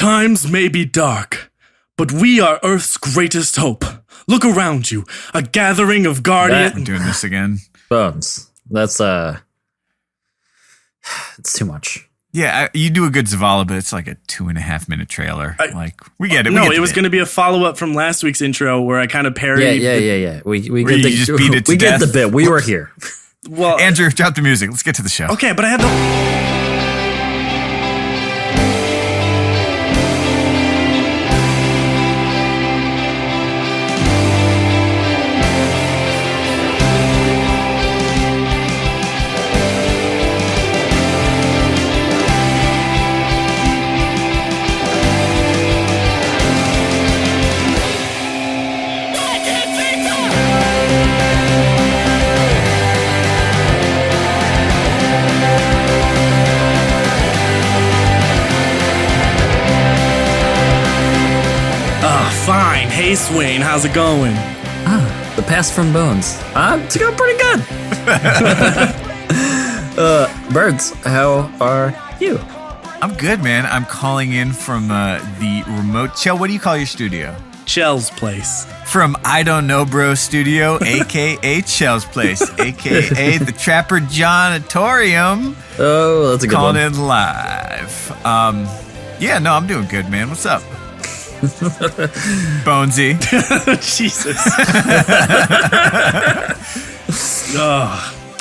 Times may be dark, but we are Earth's greatest hope. Look around you, a gathering of guardians. I'm doing this again. Bones. That's it's too much. Yeah, you do a good Zavala, but it's like a 2.5 minute trailer. We get it. No, it was going to be a follow up from last week's intro where I kind of parodied. Yeah. We you just beat it to death. Get the bit. We were here. Well, Andrew, drop the music. Let's get to the show. Okay, but I had the. Fine. Hey, Swain, how's it going? The pass from Bones. It's going pretty good. Birds, how are you? I'm good, man. I'm calling in from the remote. Chell, what do you call your studio? Chell's place. From I Don't Know Bro Studio, a.k.a. Chell's Place, a.k.a. the Trapper Jonatorium. Oh, that's a good one. Calling in live. I'm doing good, man. What's up? Bonesy. Jesus.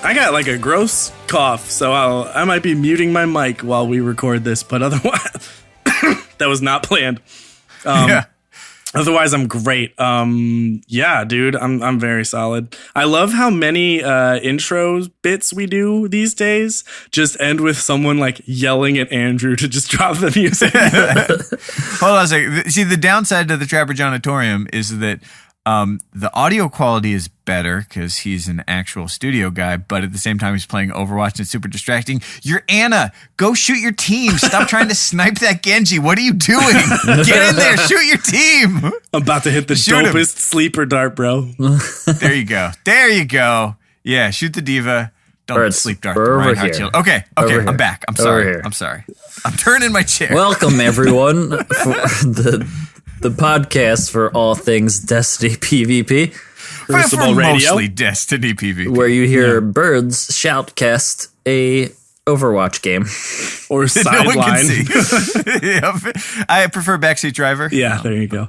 I got like a gross cough, so I might be muting my mic while we record this, but otherwise, that was not planned. Otherwise, I'm great. Dude, I'm very solid. I love how many intro bits we do these days just end with someone like yelling at Andrew to just drop the music. Hold on a second. See, the downside to the Trapper Jonatorium is that the audio quality is better because he's an actual studio guy, but at the same time, he's playing Overwatch and it's super distracting. You're Anna. Go shoot your team. Stop trying to snipe that Genji. What are you doing? Get in there. Shoot your team. I'm about to hit the dopest sleeper dart, bro. There you go. Yeah, shoot the diva. Don't sleep dart. Over here. Okay, I'm back. I'm sorry. I'm turning my chair. Welcome, everyone, for the podcast for all things Destiny PvP. Crucible Radio. Mostly Destiny PvP. Where you hear birds shoutcast a Overwatch game. Or sideline. No one can see. I prefer backseat driver. Yeah, there you go.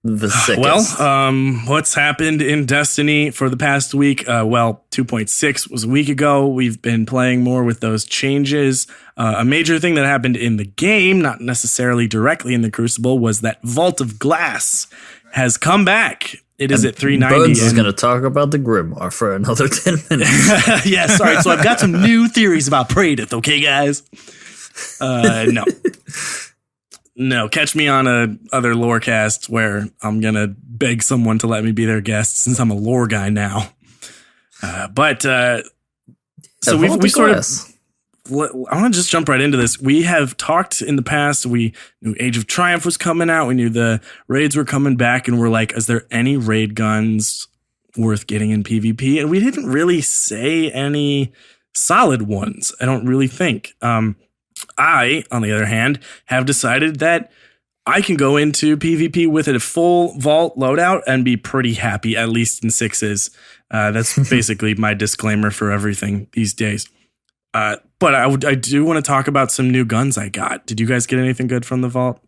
The sickest. Well, what's happened in Destiny for the past week? 2.6 was a week ago. We've been playing more with those changes. A major thing that happened in the game, not necessarily directly in the Crucible, was that Vault of Glass has come back. It is at 390. Bones is going to talk about the Grimoire for another 10 minutes. Yeah, sorry. So I've got some new theories about Praedith, okay, guys? No, catch me on a other lore cast where I'm going to beg someone to let me be their guest since I'm a lore guy now. So we sort of, I want to just jump right into this. We have talked in the past. We knew Age of Triumph was coming out. We knew the raids were coming back, and we're like, is there any raid guns worth getting in PvP? And we didn't really say any solid ones. I don't really think. I, on the other hand, have decided that I can go into PvP with a full vault loadout and be pretty happy, at least in sixes. That's basically my disclaimer for everything these days. But I do want to talk about some new guns I got. Did you guys get anything good from the vault?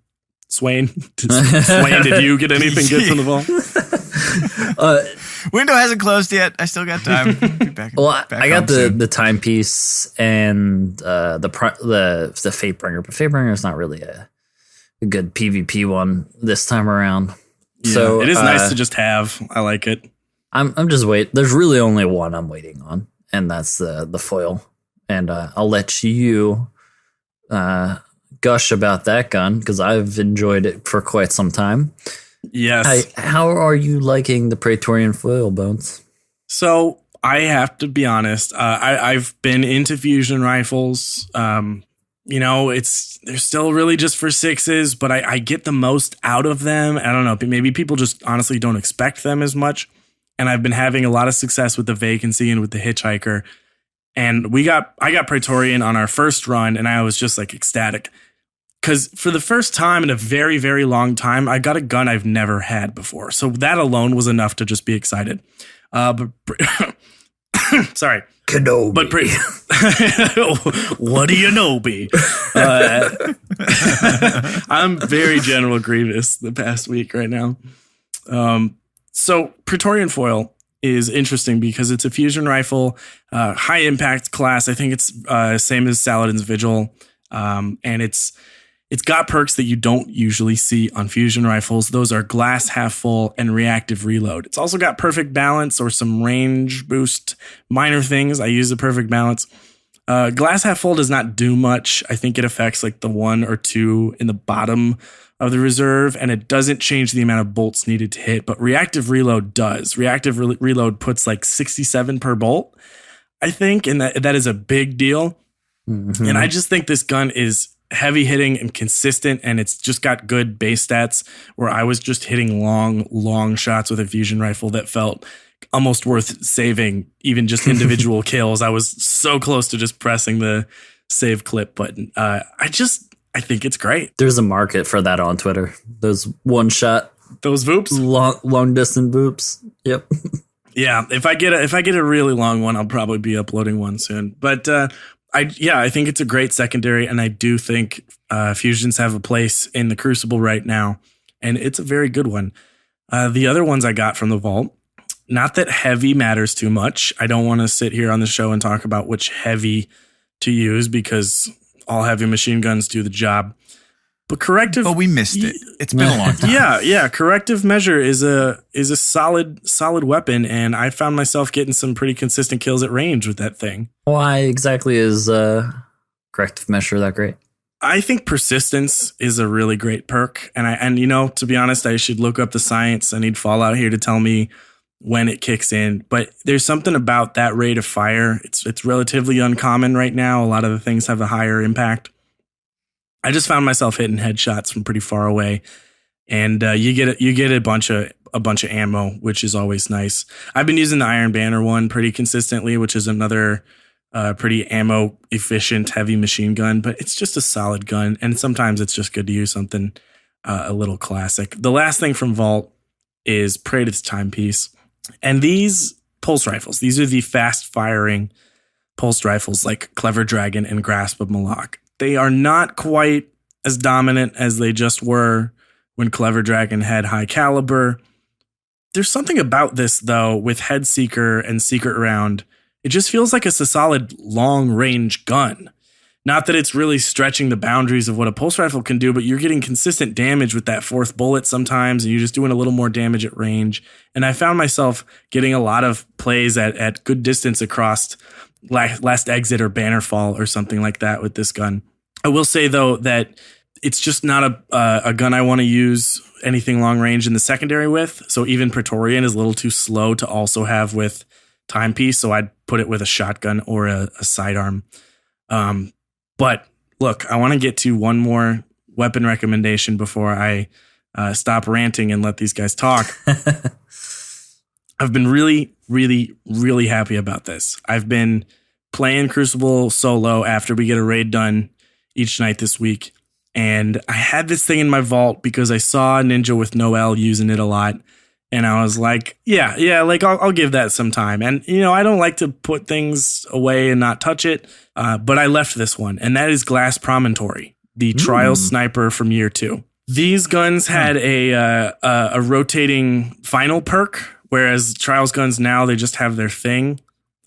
Swain, did you get anything good from the vault? Window hasn't closed yet. I still got time. I got the timepiece and the Fatebringer, but Fatebringer is not really a good PvP one this time around. Yeah, so it is nice to just have. I like it. I'm just waiting. There's really only one I'm waiting on, and that's the foil. And I'll let you gush about that gun because I've enjoyed it for quite some time. Yes. How are you liking the Praetorian foil, Bones? So I have to be honest. I've been into fusion rifles. They're still really just for sixes, but I get the most out of them. I don't know. Maybe people just honestly don't expect them as much. And I've been having a lot of success with the Vacancy and with the Hitchhiker. And I got Praetorian on our first run, and I was just like ecstatic. Because for the first time in a very, very long time, I got a gun I've never had before. So that alone was enough to just be excited. But sorry. Kenobi. But what do you know, B? I'm very General Grievous the past week right now. So Praetorian Foil is interesting because it's a fusion rifle, high impact class. I think it's same as Saladin's Vigil. And it's got perks that you don't usually see on fusion rifles. Those are glass half full and reactive reload. It's also got perfect balance or some range boost, minor things. I use the perfect balance. Glass half full does not do much. I think it affects like the 1 or 2 in the bottom of the reserve, and it doesn't change the amount of bolts needed to hit, but reactive reload does. Reactive reload puts like 67 per bolt, I think, and that is a big deal. Mm-hmm. And I just think this gun is heavy hitting and consistent, and it's just got good base stats where I was just hitting long shots with a fusion rifle that felt almost worth saving, even just individual kills. I was so close to just pressing the save clip button. I think it's great. There's a market for that on Twitter. Those one shot, those voops, long distance voops. Yep. Yeah, if I get a really long one, I'll probably be uploading one soon. But I think it's a great secondary, and I do think fusions have a place in the Crucible right now, and it's a very good one. The other ones I got from the vault, not that heavy matters too much. I don't want to sit here on the show and talk about which heavy to use because all heavy machine guns do the job. But corrective, we missed it. It's been a long time. Yeah. Corrective measure is a solid weapon, and I found myself getting some pretty consistent kills at range with that thing. Why exactly is corrective measure that great? I think persistence is a really great perk, and to be honest, I should look up the science. I need Fallout here to tell me when it kicks in. But there's something about that rate of fire. It's relatively uncommon right now. A lot of the things have a higher impact. I just found myself hitting headshots from pretty far away, and you get a bunch of ammo, which is always nice. I've been using the Iron Banner one pretty consistently, which is another pretty ammo efficient heavy machine gun, but it's just a solid gun, and sometimes it's just good to use something a little classic. The last thing from Vault is Praetor's Timepiece, and these pulse rifles. These are the fast firing pulse rifles like Clever Dragon and Grasp of Malak. They are not quite as dominant as they just were when Clever Dragon had high caliber. There's something about this, though, with Head Seeker and Secret Round. It just feels like it's a solid long-range gun. Not that it's really stretching the boundaries of what a pulse rifle can do, but you're getting consistent damage with that fourth bullet sometimes, and you're just doing a little more damage at range. And I found myself getting a lot of plays at good distance across Last Exit or Bannerfall or something like that with this gun. I will say, though, that it's just not a gun I want to use anything long range in the secondary with. So even Praetorian is a little too slow to also have with Timepiece. So I'd put it with a shotgun or a sidearm. But look, I want to get to one more weapon recommendation before I stop ranting and let these guys talk. I've been really, really, really happy about this. I've been playing Crucible solo after we get a raid done each night this week. And I had this thing in my vault because I saw a ninja with Noel using it a lot. And I was like, I'll give that some time. And, I don't like to put things away and not touch it. But I left this one, and that is Glass Promontory, the Trial Sniper from year 2. These guns had a rotating final perk, whereas Trials guns now, they just have their thing.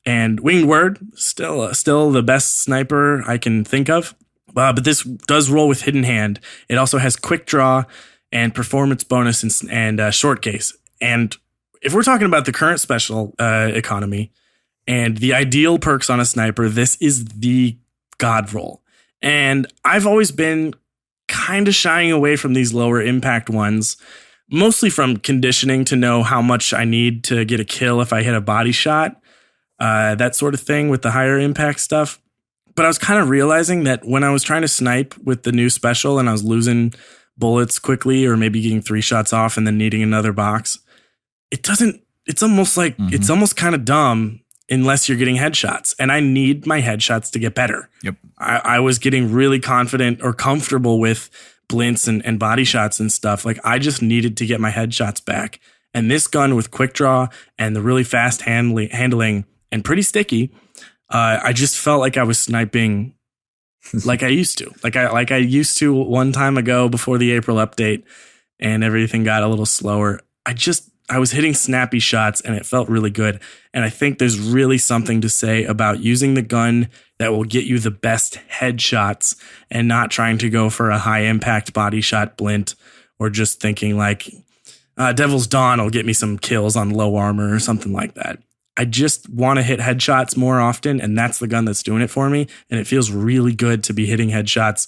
And Winged Word, still the best sniper I can think of. But this does roll with Hidden Hand. It also has Quick Draw and Performance Bonus and Short Case. And if we're talking about the current special economy and the ideal perks on a sniper, this is the god roll. And I've always been kind of shying away from these lower impact ones, mostly from conditioning to know how much I need to get a kill if I hit a body shot, that sort of thing with the higher impact stuff. But I was kind of realizing that when I was trying to snipe with the new special and I was losing bullets quickly or maybe getting 3 shots off and then needing another box, it's almost like it's almost kind of dumb unless you're getting headshots. And I need my headshots to get better. Yep. I was getting really confident or comfortable with blints and body shots and stuff. Like I just needed to get my headshots back. And this gun with quick draw and the really fast handling and pretty sticky, I just felt like I was sniping like I used to. Like I used to one time ago before the April update and everything got a little slower. I was hitting snappy shots and it felt really good. And I think there's really something to say about using the gun that will get you the best headshots and not trying to go for a high impact body shot blint or just thinking like Devil's Dawn will get me some kills on low armor or something like that. I just want to hit headshots more often, and that's the gun that's doing it for me. And it feels really good to be hitting headshots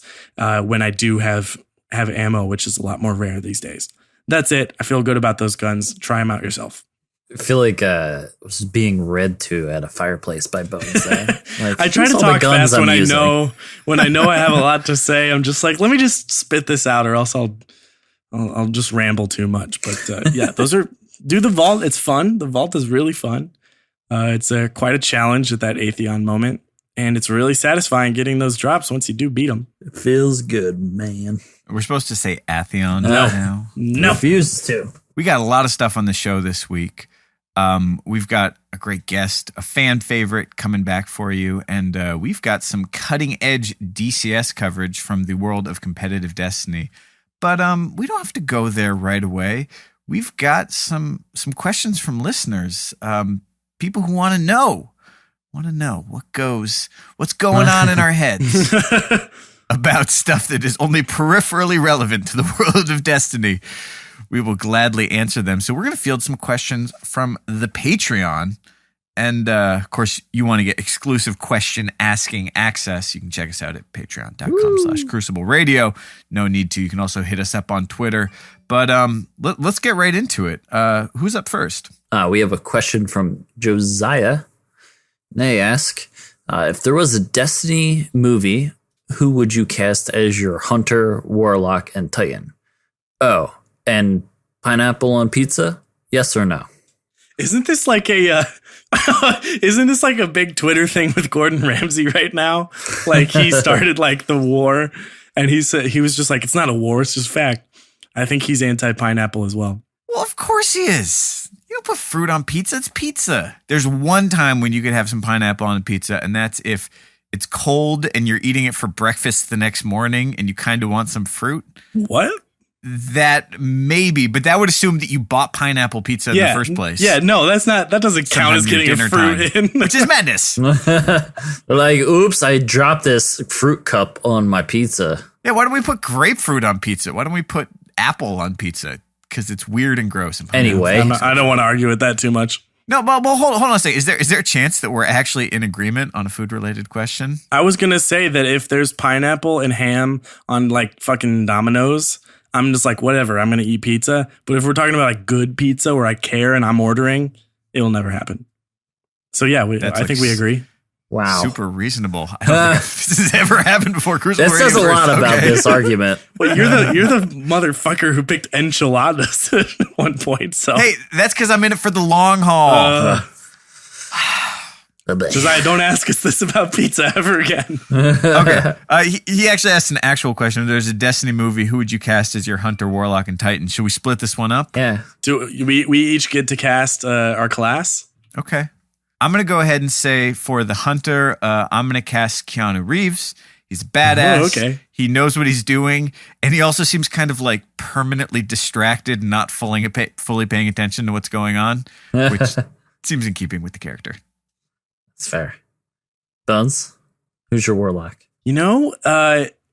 when I do have ammo, which is a lot more rare these days. That's it. I feel good about those guns. Try them out yourself. I feel like I was being read to at a fireplace by Bones there. Like, I try to talk fast when I know I have a lot to say. I'm just like, let me just spit this out, or else I'll just ramble too much. But yeah, do the vault. It's fun. The vault is really fun. It's quite a challenge at that Atheon moment, and it's really satisfying getting those drops once you do beat them. It feels good, man. We're supposed to say Atheon now. No. Refuse to. We got a lot of stuff on the show this week. We've got a great guest, a fan favorite coming back for you, and we've got some cutting edge DCS coverage from the world of competitive Destiny. But we don't have to go there right away. We've got some questions from listeners, people who want to know what's going on in our heads about stuff that is only peripherally relevant to the world of Destiny. We will gladly answer them. So we're going to field some questions from the Patreon. And of course, you want to get exclusive question asking access. You can check us out at patreon.com/Crucible Radio. No need to. You can also hit us up on Twitter. But let's get right into it. Who's up first? We have a question from Josiah. They ask, if there was a Destiny movie, who would you cast as your Hunter, Warlock, and Titan? Oh, and pineapple on pizza? Yes or no? Isn't this like a big Twitter thing with Gordon Ramsay right now? Like he started like the war, and he said he was just like, it's not a war, it's just fact. I think he's anti-pineapple as well. Well, of course he is. You don't put fruit on pizza. It's pizza. There's one time when you could have some pineapple on a pizza, and that's if it's cold and you're eating it for breakfast the next morning and you kind of want some fruit. What? That maybe, but that would assume that you bought pineapple pizza in the first place. Yeah, no, that doesn't count as getting a fruit in. Which is madness. Like, oops, I dropped this fruit cup on my pizza. Yeah, why don't we put grapefruit on pizza? Why don't we put apple on pizza? Because it's weird and gross. Anyway. I don't want to argue with that too much. No, but hold on a second. Is there a chance that we're actually in agreement on a food-related question? I was going to say that if there's pineapple and ham on like fucking Domino's, I'm just like, whatever, I'm going to eat pizza. But if we're talking about like good pizza where I care and I'm ordering, it will never happen. So yeah, I think we agree. Wow. Super reasonable. I don't think this has ever happened before. Crucible that says a lot about this argument. Well, you're the motherfucker who picked enchiladas at one point. So hey, that's because I'm in it for the long haul. Josiah, don't ask us this about pizza ever again. Okay. He actually asked an actual question. There's a Destiny movie. Who would you cast as your Hunter, Warlock, and Titan? Should we split this one up? Yeah. Do we each get to cast our class? Okay. I'm going to go ahead and say for the Hunter, I'm going to cast Keanu Reeves. He's a badass. Oh, okay. He knows what he's doing. And he also seems kind of like permanently distracted, not fully paying attention to what's going on, which seems in keeping with the character. That's fair. Buns, who's your Warlock? You know,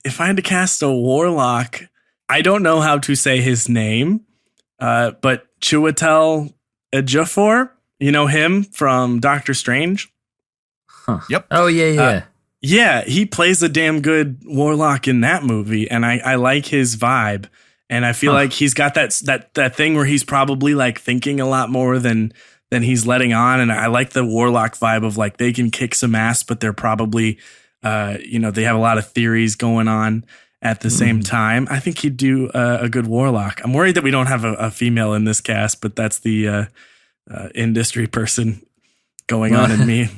if I had to cast a Warlock, I don't know how to say his name, but Chiwetel Ejiofor. You know him from Doctor Strange? Huh. Yep. Oh, yeah. Yeah, he plays a damn good Warlock in that movie, and I like his vibe. And I feel like he's got that thing where he's probably like thinking a lot more than he's letting on. And I like the Warlock vibe of like they can kick some ass, but they're probably, they have a lot of theories going on at the same time. I think he'd do a good Warlock. I'm worried that we don't have a female in this cast, but that's the industry person going on in me.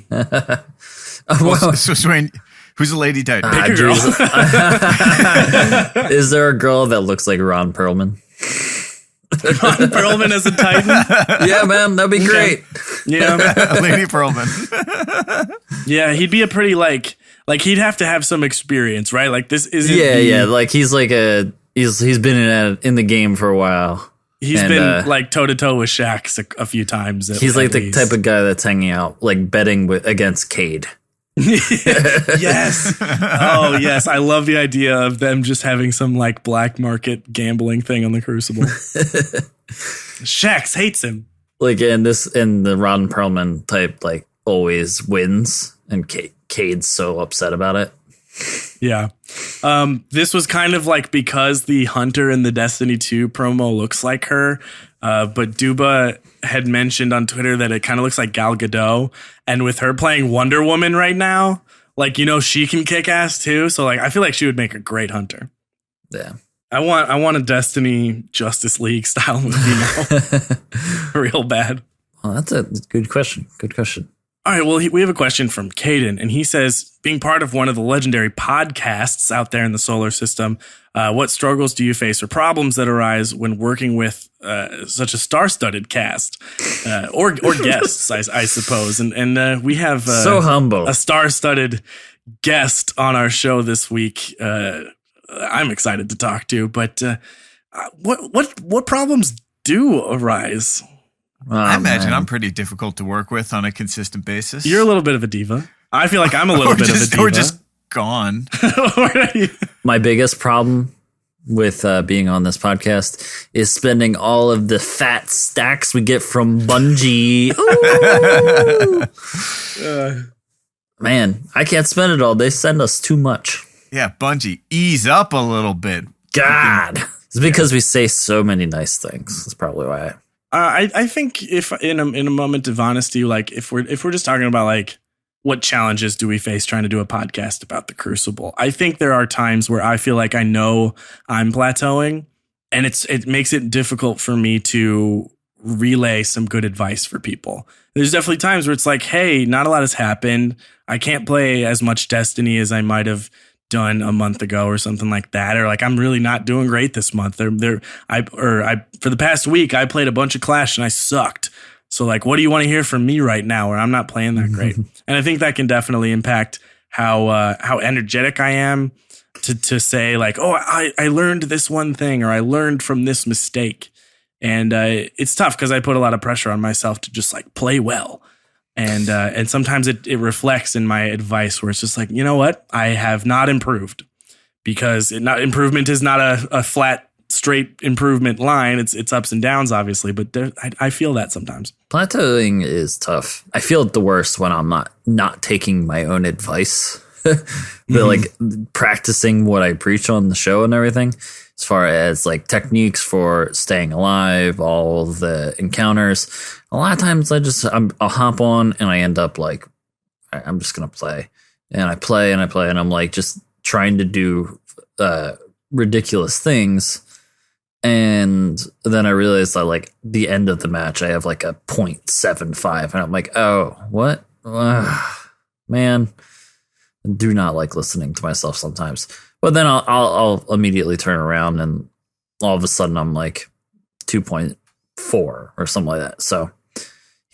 So Swain, who's a lady Titan? Pick a girl. Is there a girl that looks like Ron Perlman? Ron Perlman as a Titan? Yeah, man, that'd be great. Yeah. Lady Perlman. Yeah, he'd be a pretty like he'd have to have some experience, right? Like this isn't Like he's like he's been in the game for a while. He's been like toe to toe with Shax a few times. He's like the type of guy that's hanging out, like betting against Cade. Yes. Oh, yes. I love the idea of them just having some like black market gambling thing on the Crucible. Shax hates him. Like in the Ron Perlman type, like always wins, and Cade's so upset about it. Yeah. This was kind of like because the Hunter in the Destiny 2 promo looks like her, but Duba had mentioned on Twitter that it kind of looks like Gal Gadot, and with her playing Wonder Woman right now, like, you know, she can kick ass too. So like, I feel like she would make a great Hunter. Yeah. I want a Destiny Justice League style movie now. Real bad. Well, that's a good question. Good question. All right, well, we have a question from Caden, and he says, being part of one of the legendary podcasts out there in the solar system, what struggles do you face or problems that arise when working with such a star-studded cast or guests, I suppose? And we have so humble a star-studded guest on our show this week. I'm excited to talk to, but what problems do arise? I imagine I'm pretty difficult to work with on a consistent basis. You're a little bit of a diva. I feel like I'm a little bit of a diva. We're just gone. My biggest problem with being on this podcast is spending all of the fat stacks we get from Bungie. Man, I can't spend it all. They send us too much. Yeah, Bungie, ease up a little bit. God. It's because we say so many nice things. That's probably why. I think if in a moment of honesty, like if we're just talking about like what challenges do we face trying to do a podcast about the Crucible, I think there are times where I feel like I know I'm plateauing, and it makes it difficult for me to relay some good advice for people. There's definitely times where it's like, hey, not a lot has happened. I can't play as much Destiny as I might have done a month ago or something like that, or like I'm really not doing great this month. For the past week I played a bunch of Clash and I sucked. So like, what do you want to hear from me right now where I'm not playing that great? And I think that can definitely impact how energetic I am to say like, oh, I learned this one thing, or I learned from this mistake. And it's tough because I put a lot of pressure on myself to just like play well. And sometimes it reflects in my advice where it's just like, you know what? I have not improved, because improvement is not a flat, straight improvement line. It's ups and downs, obviously, but I feel that sometimes. Plateauing is tough. I feel it the worst when I'm not taking my own advice, but like practicing what I preach on the show and everything, as far as like techniques for staying alive, all the encounters. A lot of times I'll hop on and I end up like, I'm just going to play, and I play and I play, and I'm like just trying to do ridiculous things. And then I realized that like the end of the match, I have like a 0.75, and I'm like, oh, what? Man, I do not like listening to myself sometimes. But then I'll immediately turn around, and all of a sudden I'm like 2.4 or something like that. So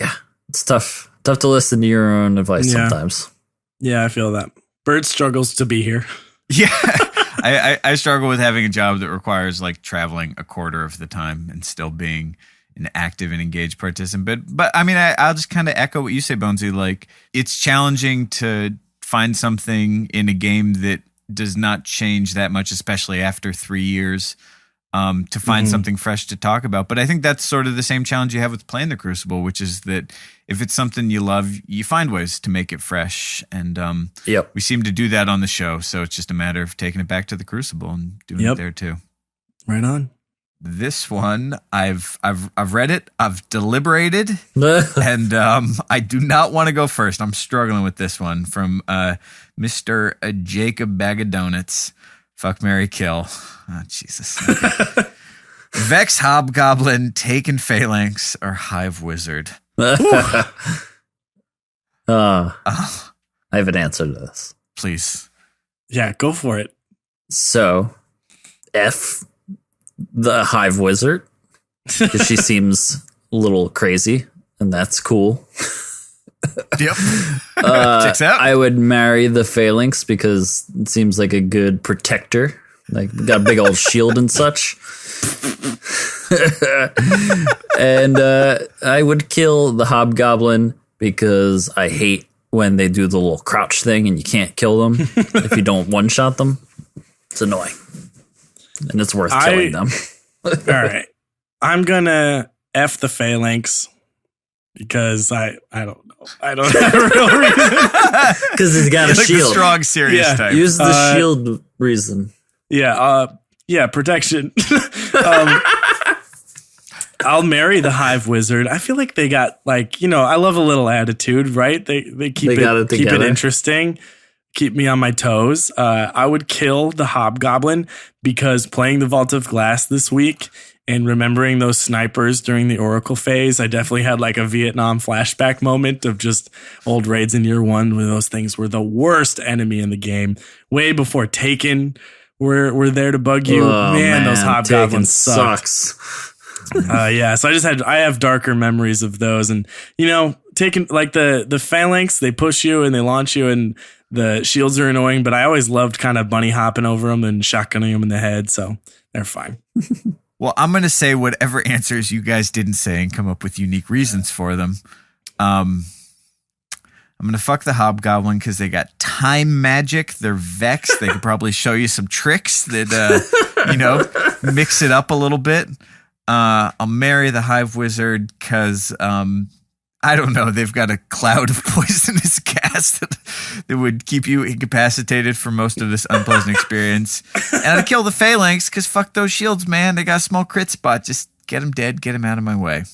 yeah, it's tough to listen to your own advice sometimes. Yeah, I feel that. Bird struggles to be here. Yeah. I struggle with having a job that requires like traveling a quarter of the time and still being an active and engaged participant. But I mean, I'll just kind of echo what you say, Bonesy. Like, it's challenging to find something in a game that does not change that much, especially after 3 years, to find something fresh to talk about. But I think that's sort of the same challenge you have with playing the Crucible, which is that if it's something you love, you find ways to make it fresh. And we seem to do that on the show. So it's just a matter of taking it back to the Crucible and doing it there too. Right on. This one, I've read it, I've deliberated, and I do not want to go first. I'm struggling with this one from Mr. Jacob Bag of Donuts. Fuck, marry, kill. Oh, Jesus. Vex Hobgoblin, Taken Phalanx, or Hive Wizard. I have an answer to this. Please. Yeah, go for it. So, F, the Hive Wizard, because she seems a little crazy, and that's cool. Yep. Checks out. I would marry the Phalanx because it seems like a good protector. Like, got a big old shield and such. And I would kill the Hobgoblin because I hate when they do the little crouch thing and you can't kill them if you don't one-shot them. It's annoying. And it's worth killing them. All right. I'm going to F the Phalanx because I don't know. I don't have a real reason. Because he's got a Like shield. the strong, serious type. Use the shield reason. Yeah, protection. I'll marry the Hive Wizard. I feel like they got I love a little attitude, right? They keep it interesting, keep me on my toes. I would kill the Hobgoblin because playing the Vault of Glass this week and remembering those snipers during the Oracle phase, I definitely had like a Vietnam flashback moment of just old raids in year one when those things were the worst enemy in the game. Way before Taken were there to bug you. Man, those Hobgoblins sucks. So I have darker memories of those, and taking like the Phalanx, they push you and they launch you, and the shields are annoying, but I always loved kind of bunny hopping over them and shotgunning them in the head, so they're fine. Well, I'm going to say whatever answers you guys didn't say and come up with unique reasons for them. I'm going to fuck the Hobgoblin because they got time magic. They're Vex. They could probably show you some tricks that, mix it up a little bit. I'll marry the Hive Wizard because, I don't know, they've got a cloud of poisonous gas that would keep you incapacitated for most of this unpleasant experience. And I'd kill the Phalanx because fuck those shields, man. They got a small crit spot. Just get them dead, get them out of my way.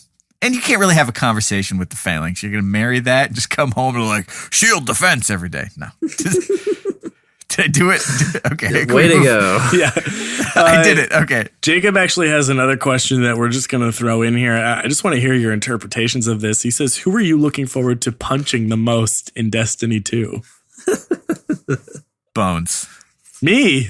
And you can't really have a conversation with the Phalanx. You're going to marry that and just come home and like, shield defense every day. No. Did I do it? Okay. Way to go. Yeah. I did it. Okay. Jacob actually has another question that we're just going to throw in here. I just want to hear your interpretations of this. He says, who are you looking forward to punching the most in Destiny 2? Bones. Me.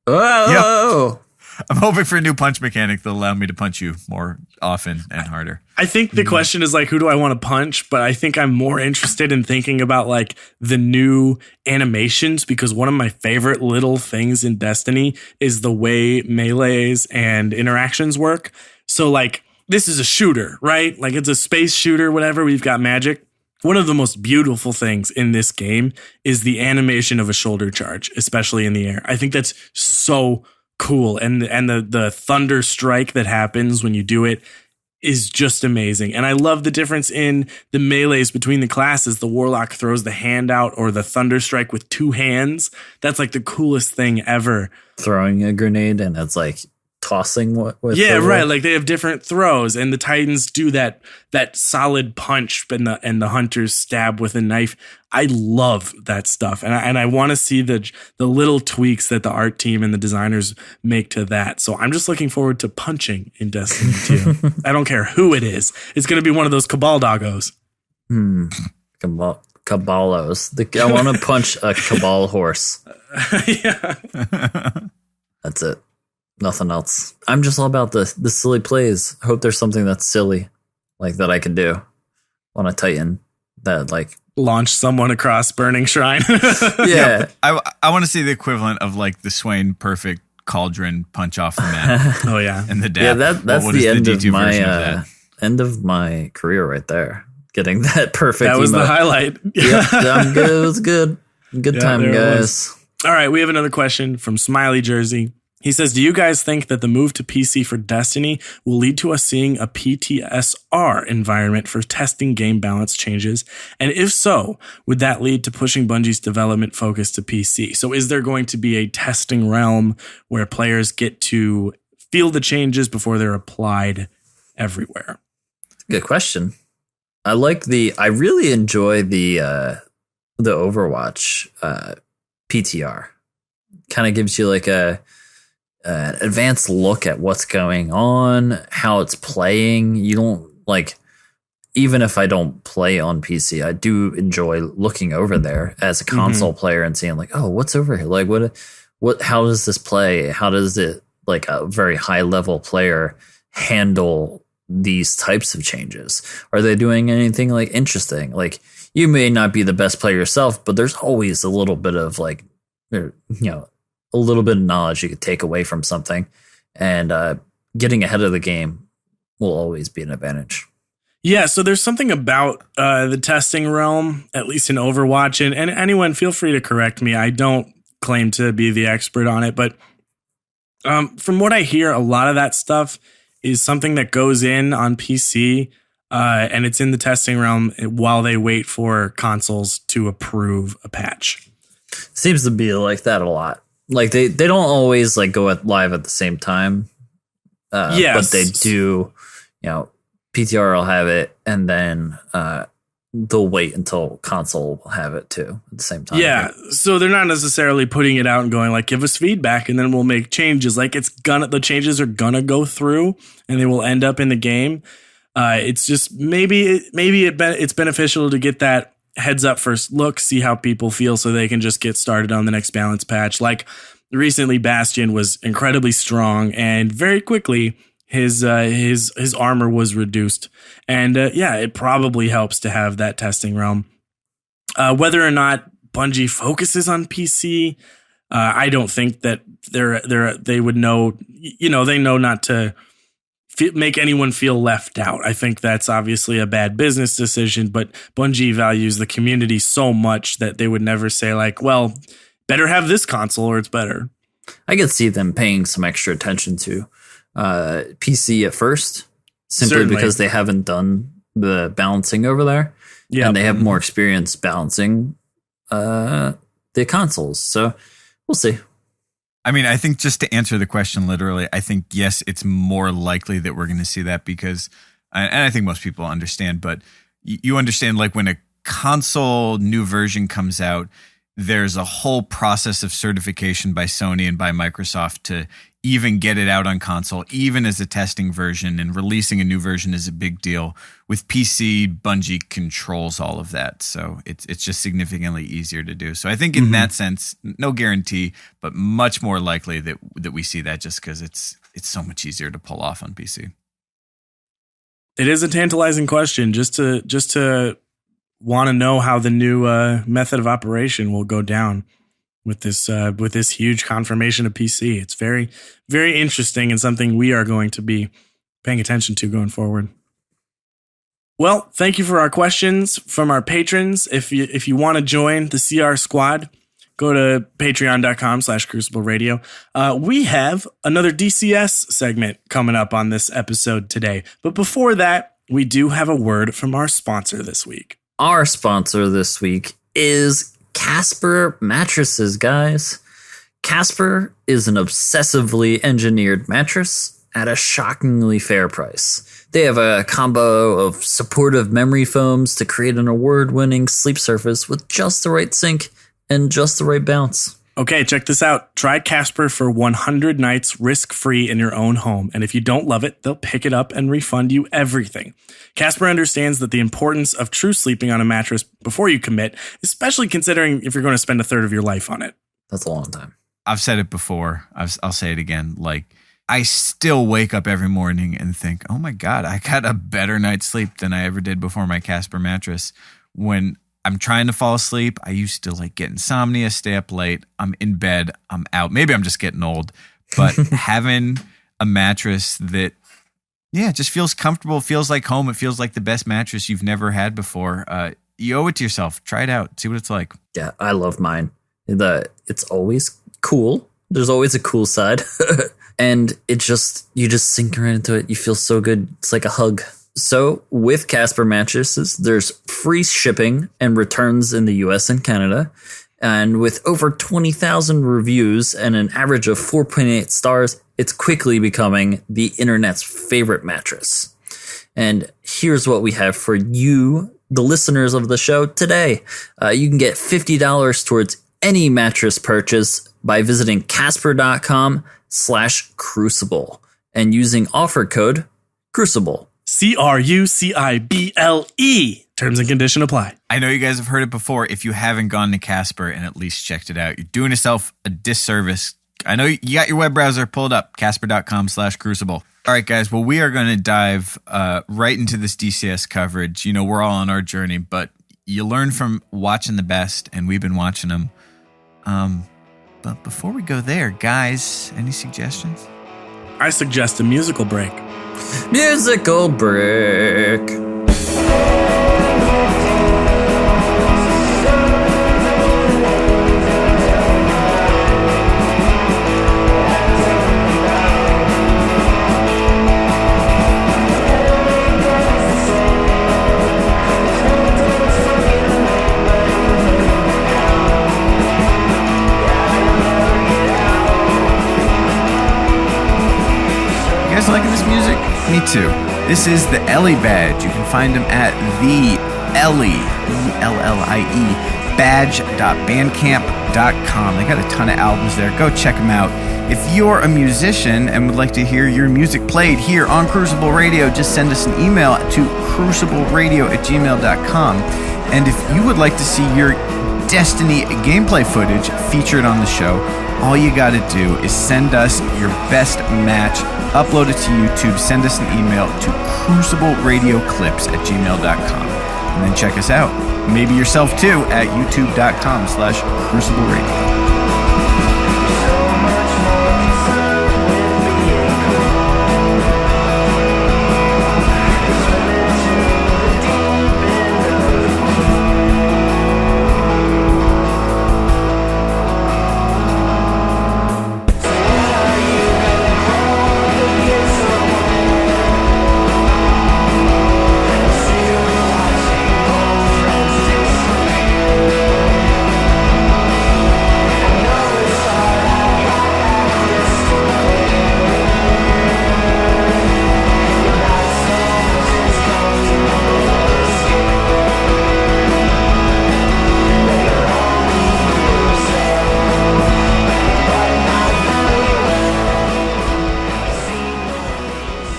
Oh. Yep. I'm hoping for a new punch mechanic that'll allow me to punch you more often and harder. I think the question is like, who do I want to punch? But I think I'm more interested in thinking about like the new animations, because one of my favorite little things in Destiny is the way melees and interactions work. So like, this is a shooter, right? Like it's a space shooter, whatever. We've got magic. One of the most beautiful things in this game is the animation of a shoulder charge, especially in the air. I think that's so cool. And the thunder strike that happens when you do it is just amazing. And I love the difference in the melees between the classes. The Warlock throws the hand out, or the thunder strike with two hands. That's like the coolest thing ever. Throwing a grenade and it's like tossing with right. Like they have different throws, and the Titans do that solid punch, and the Hunters stab with a knife. I love that stuff, and I want to see the little tweaks that the art team and the designers make to that. So I'm just looking forward to punching in Destiny 2. I don't care who it is. It's going to be one of those Cabal doggos. Cabalos. I want to punch a Cabal horse. Yeah. That's it. Nothing else. I'm just all about the silly plays. I hope there's something that's silly, like that I can do on a Titan that like launch someone across Burning Shrine. Yeah. I want to see the equivalent of like the Swain perfect cauldron punch off the map. Oh yeah. And the depth. Yeah, that's what the is end D2 of my version of that? end of my career right there. Getting that perfect. That was emote. the highlight. Yep, I'm good. It was good. Good time, there it guys. was. All right, we have another question from Smiley Jersey. He says, do you guys think that the move to PC for Destiny will lead to us seeing a PTSR environment for testing game balance changes? And if so, would that lead to pushing Bungie's development focus to PC? So is there going to be a testing realm where players get to feel the changes before they're applied everywhere? Good question. I really enjoy the Overwatch PTR. Kind of gives you like an advanced look at what's going on, how it's playing. You don't like, even if I don't play on PC, I do enjoy looking over there as a console player and seeing like, oh, what's over here? Like what, how does this play? How does it, like a very high level player, handle these types of changes? Are they doing anything like interesting? Like, you may not be the best player yourself, but there's always a little bit of like, a little bit of knowledge you could take away from something, and getting ahead of the game will always be an advantage. Yeah, so there's something about the testing realm, at least in Overwatch, and anyone feel free to correct me. I don't claim to be the expert on it, but from what I hear, a lot of that stuff is something that goes in on PC, and it's in the testing realm while they wait for consoles to approve a patch. Seems to be like that a lot. Like they don't always like go live at the same time. Yes. But they do, PTR will have it, and then they'll wait until console will have it too at the same time. Yeah, so they're not necessarily putting it out and going like, give us feedback and then we'll make changes. Like the changes are gonna go through and they will end up in the game. It's just maybe it's beneficial to get that heads up first look, see how people feel, so they can just get started on the next balance patch. Like recently, Bastion was incredibly strong, and very quickly his armor was reduced. And it probably helps to have that testing realm. Whether or not Bungie focuses on PC, I don't think that they would know. They know not to make anyone feel left out. I think that's obviously a bad business decision, but Bungie values the community so much that they would never say like, well, better have this console or it's better. I could see them paying some extra attention to PC at first, simply Certainly. because they haven't done the balancing over there. Yeah, and they have more experience balancing the consoles. So we'll see. I mean, I think just to answer the question literally, I think, yes, it's more likely that we're going to see that because, and I think most people understand, but you understand like when a console new version comes out, there's a whole process of certification by Sony and by Microsoft to even get it out on console, even as a testing version, and releasing a new version is a big deal. With PC, Bungie controls all of that. So it's just significantly easier to do. So I think in that sense, no guarantee, but much more likely that we see that just because it's so much easier to pull off on PC. It is a tantalizing question just to want to know how the new method of operation will go down with this huge confirmation of PC. It's very, very interesting and something we are going to be paying attention to going forward. Well, thank you for our questions from our patrons. If you want to join the CR squad, go to patreon.com/crucibleradio. We have another DCS segment coming up on this episode today. But before that, we do have a word from our sponsor this week. Our sponsor this week is Casper mattresses, guys. Casper is an obsessively engineered mattress at a shockingly fair price. They have a combo of supportive memory foams to create an award-winning sleep surface with just the right sink and just the right bounce. Okay, check this out. Try Casper for 100 nights risk-free in your own home. And if you don't love it, they'll pick it up and refund you everything. Casper understands that the importance of true sleeping on a mattress before you commit, especially considering if you're going to spend a third of your life on it. That's a long time. I've said it before. I'll say it again. Like, I still wake up every morning and think, oh my God, I got a better night's sleep than I ever did before my Casper mattress. When I'm trying to fall asleep, I used to like get insomnia, stay up late. I'm in bed, I'm out. Maybe I'm just getting old, but having a mattress that, just feels comfortable, feels like home. It feels like the best mattress you've never had before. You owe it to yourself. Try it out. See what it's like. Yeah, I love mine. It's always cool. There's always a cool side. And you just sink right into it. You feel so good. It's like a hug. So with Casper mattresses, there's free shipping and returns in the US and Canada. And with over 20,000 reviews and an average of 4.8 stars, it's quickly becoming the internet's favorite mattress. And here's what we have for you, the listeners of the show today. You can get $50 towards any mattress purchase by visiting casper.com/crucible and using offer code Crucible Crucible. Terms and condition apply. I know you guys have heard it before. If you haven't gone to Casper and at least checked it out, you're doing yourself a disservice. I know you got your web browser pulled up, casper.com/crucible. All right, guys. Well, we are going to dive right into this DCS coverage. You know, we're all on our journey, but you learn from watching the best, and we've been watching them. But before we go there, guys, any suggestions? I suggest a musical break. Musical break. You guys liking this music? Me too. This is the Ellie Badge. You can find them at the Ellie, E-L-L-I-E, badge.bandcamp.com. They got a ton of albums there. Go check them out. If you're a musician and would like to hear your music played here on Crucible Radio, just send us an email to crucibleradio@gmail.com. And if you would like to see your Destiny gameplay footage featured on the show, all you got to do is send us your best match, upload it to YouTube, send us an email to crucibleradioclips@gmail.com, and then check us out. Maybe yourself too at youtube.com/crucibleradio.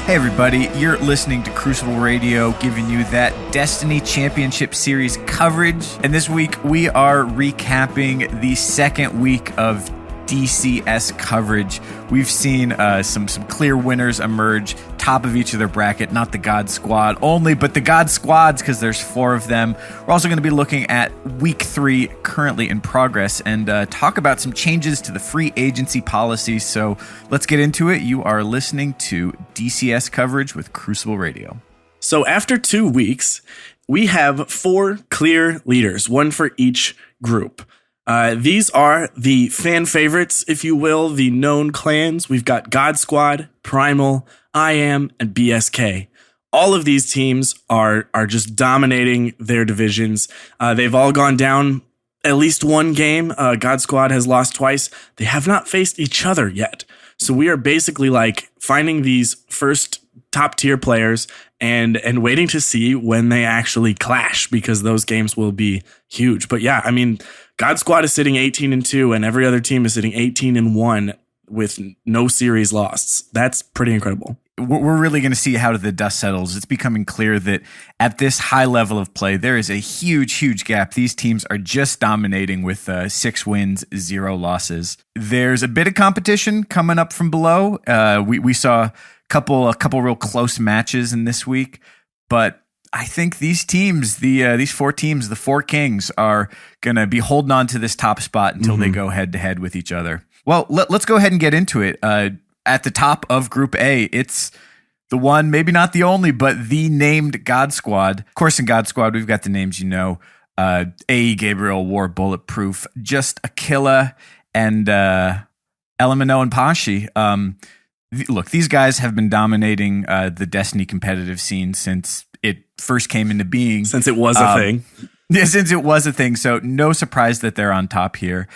Hey everybody, you're listening to Crucible Radio, giving you that Destiny Championship Series coverage. And this week we are recapping the second week of DCS coverage. We've seen some clear winners emerge, top of each of their bracket, not the God Squad only, but the God Squads, because there's 4 of them. We're also going to be looking at week 3 currently in progress and talk about some changes to the free agency policy. So let's get into it. You are listening to DCS coverage with Crucible Radio. So after 2 weeks, we have 4 clear leaders, one for each group. These are the fan favorites, if you will, the known clans. We've got God Squad, Primal, I Am, and BSK. All of these teams are just dominating their divisions. They've all gone down at least one game. God Squad has lost twice. They have not faced each other yet. So we are basically like finding these first top tier players and waiting to see when they actually clash, because those games will be huge. But yeah, I mean, God Squad is sitting 18-2 and every other team is sitting 18-1 with no series lost. That's pretty incredible. We're really going to see how the dust settles. It's becoming clear that at this high level of play, there is a huge gap. These teams are just dominating with 6 wins, 0 losses. There's a bit of competition coming up from below. We saw a couple real close matches in this week, but I think these teams, these 4 teams, the 4 Kings, are going to be holding on to this top spot until they go head to head with each other. Well, let's go ahead and get into it. At the top of Group A, it's the one, maybe not the only, but the named God Squad. Of course, in God Squad, we've got the names you know. A. Gabriel, War, Bulletproof, Just Aquila, and Elimino and Pashi. Look, these guys have been dominating the Destiny competitive scene since it first came into being. Since it was a thing. Yeah, since it was a thing. So no surprise that they're on top here.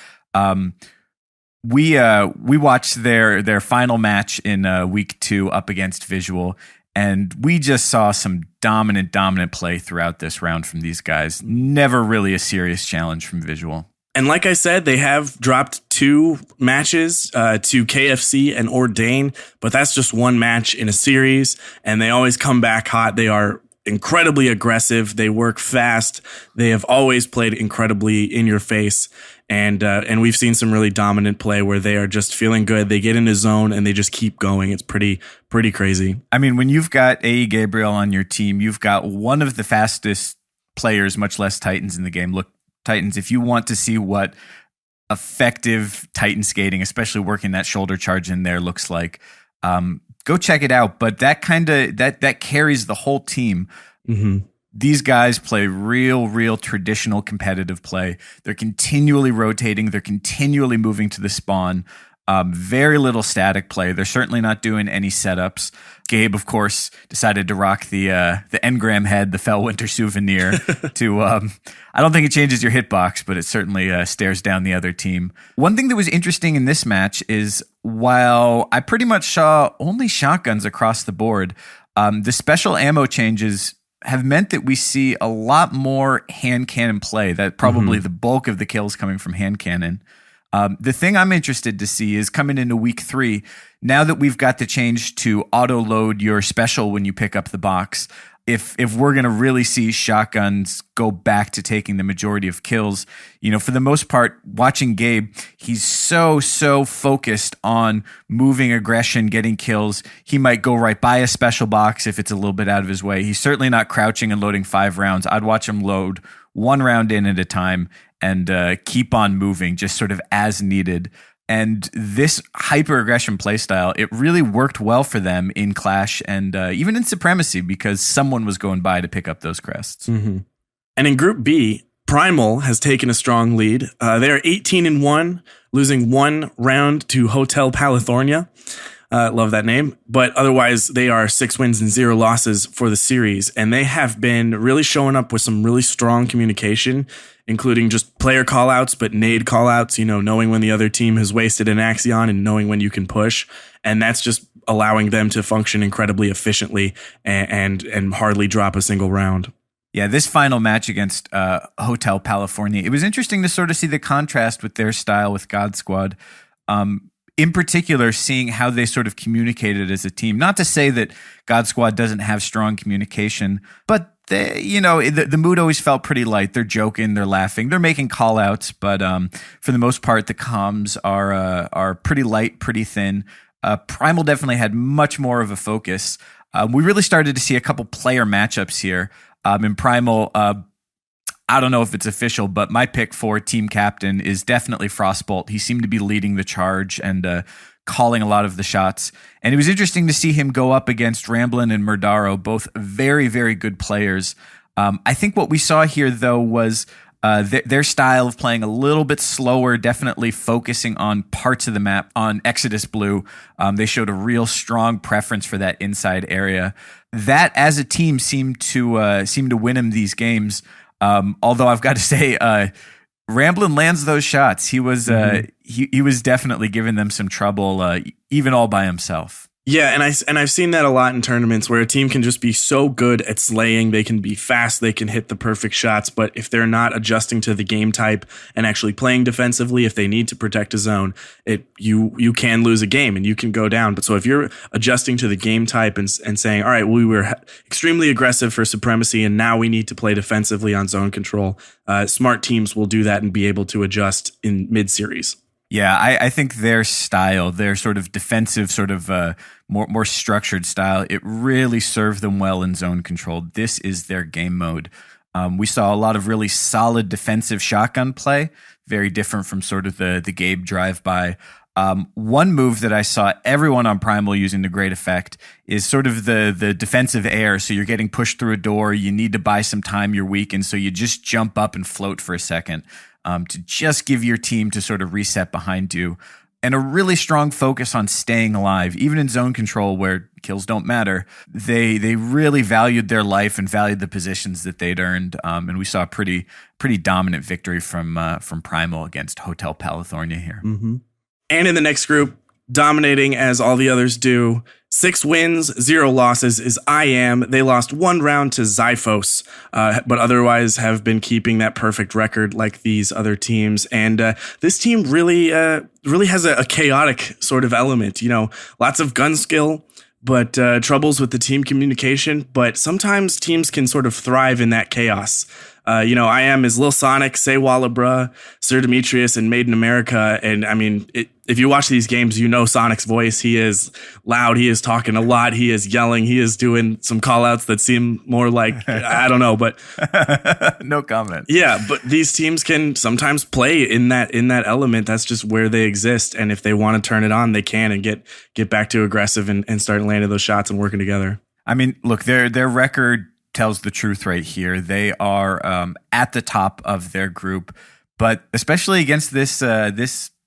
We watched their final match in week 2 up against Visual, and we just saw some dominant play throughout this round from these guys. Never really a serious challenge from Visual. And like I said, they have dropped 2 matches to KFC and Ordain, but that's just one match in a series, and they always come back hot. They are incredibly aggressive. They work fast. They have always played incredibly in your face, and we've seen some really dominant play where they are just feeling good. They get into zone and they just keep going. It's pretty crazy. I mean, when you've got A.E. Gabriel on your team, you've got one of the fastest players, much less Titans in the game. Look, Titans, if you want to see what effective Titan skating, especially working that shoulder charge in there, looks like, go check it out. But that that carries the whole team. Mm-hmm. These guys play real traditional competitive play. They're continually rotating. They're continually moving to the spawn. Very little static play. They're certainly not doing any setups. Gabe, of course, decided to rock the engram head, the Fellwinter souvenir. I don't think it changes your hitbox, but it certainly stares down the other team. One thing that was interesting in this match is while I pretty much saw only shotguns across the board, the special ammo changes have meant that we see a lot more hand cannon play. That probably the bulk of the kills coming from hand cannon. The thing I'm interested to see is coming into week 3, now that we've got the change to auto load your special when you pick up the box, if we're going to really see shotguns go back to taking the majority of kills. You know, for the most part, watching Gabe, he's so focused on moving aggression, getting kills. He might go right by a special box if it's a little bit out of his way. He's certainly not crouching and loading 5 rounds. I'd watch him load 1 round in at a time and keep on moving just sort of as needed. And this hyper-aggression playstyle, it really worked well for them in Clash and even in Supremacy because someone was going by to pick up those crests. Mm-hmm. And in Group B, Primal has taken a strong lead. They are 18-1, losing 1 round to Hotel California. Love that name. But otherwise, they are 6 wins and 0 losses for the series. And they have been really showing up with some really strong communication, including just player callouts, but nade callouts, you know, knowing when the other team has wasted an Axion and knowing when you can push. And that's just allowing them to function incredibly efficiently and hardly drop a single round. Yeah, this final match against Hotel California, it was interesting to sort of see the contrast with their style with God Squad. In particular, seeing how they sort of communicated as a team. Not to say that God Squad doesn't have strong communication, but the mood always felt pretty light. They're joking, they're laughing, they're making call outs, but for the most part, the comms are pretty light, pretty thin. Primal definitely had much more of a focus. We really started to see a couple player matchups here. In Primal, I don't know if it's official, but my pick for team captain is definitely Frostbolt. He seemed to be leading the charge and calling a lot of the shots. And it was interesting to see him go up against Ramblin' and Murdaro, both very, very good players. I think what we saw here, though, was their style of playing a little bit slower, definitely focusing on parts of the map. On Exodus Blue, they showed a real strong preference for that inside area. That, as a team, seemed to win him these games. Although I've got to say, Ramblin' lands those shots. He was he was definitely giving them some trouble, even all by himself. Yeah, and I've seen that a lot in tournaments where a team can just be so good at slaying, they can be fast, they can hit the perfect shots, but if they're not adjusting to the game type and actually playing defensively, if they need to protect a zone, you can lose a game and you can go down. But so if you're adjusting to the game type and saying, all right, we were extremely aggressive for Supremacy and now we need to play defensively on zone control, smart teams will do that and be able to adjust in mid-series. Yeah, I think their style, their sort of defensive, sort of more structured style, it really served them well in zone control. This is their game mode. We saw a lot of really solid defensive shotgun play, very different from sort of the Gabe drive-by. One move that I saw everyone on Primal using to great effect is sort of the defensive air. So you're getting pushed through a door, you need to buy some time, you're weak, and so you just jump up and float for a second. To just give your team to sort of reset behind you, and a really strong focus on staying alive, even in zone control where kills don't matter. They really valued their life and valued the positions that they'd earned, and we saw a pretty dominant victory from Primal against Hotel California here. Mm-hmm. And in the next group, dominating as all the others do. 6 wins, 0 losses is IAM. They lost 1 round to Zyphos, but otherwise have been keeping that perfect record like these other teams. And this team really has a chaotic sort of element. Lots of gun skill, but troubles with the team communication. But sometimes teams can sort of thrive in that chaos. IAM is Lil Sonic, Say Walla Bruh, Sir Demetrius, and Made in America. And I mean, if you watch these games, Sonic's voice. He is loud. He is talking a lot. He is yelling. He is doing some call outs that seem more like, I don't know, but no comment. Yeah. But these teams can sometimes play in that element. That's just where they exist. And if they want to turn it on, they can and get back to aggressive and start landing those shots and working together. I mean, look, their record tells the truth right here. They are at the top of their group, but especially against this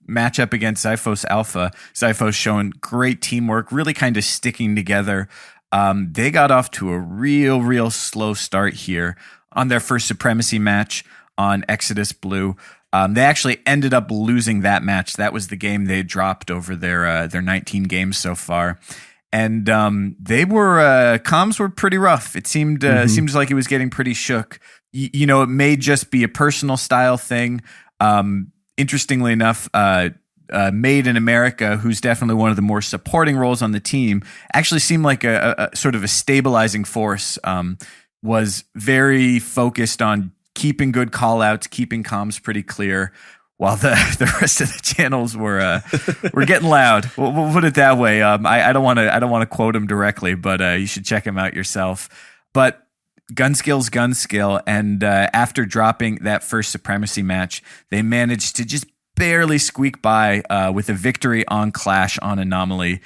matchup against Zyphos Alpha, Zyphos showing great teamwork, really kind of sticking together. They got off to a real slow start here on their first Supremacy match on Exodus Blue. They actually ended up losing that match. That was the game they dropped over their 19 games so far. And they were comms were pretty rough. It seemed like it was getting pretty shook. It may just be a personal style thing. Interestingly enough, Made in America, who's definitely one of the more supporting roles on the team, actually seemed like a sort of a stabilizing force. Was very focused on keeping good call outs, keeping comms pretty clear. While the rest of the channels were getting loud. We'll put it that way. I don't want to quote him directly, but you should check him out yourself. But gun skill, and after dropping that first Supremacy match, they managed to just barely squeak by with a victory on Clash on Anomaly.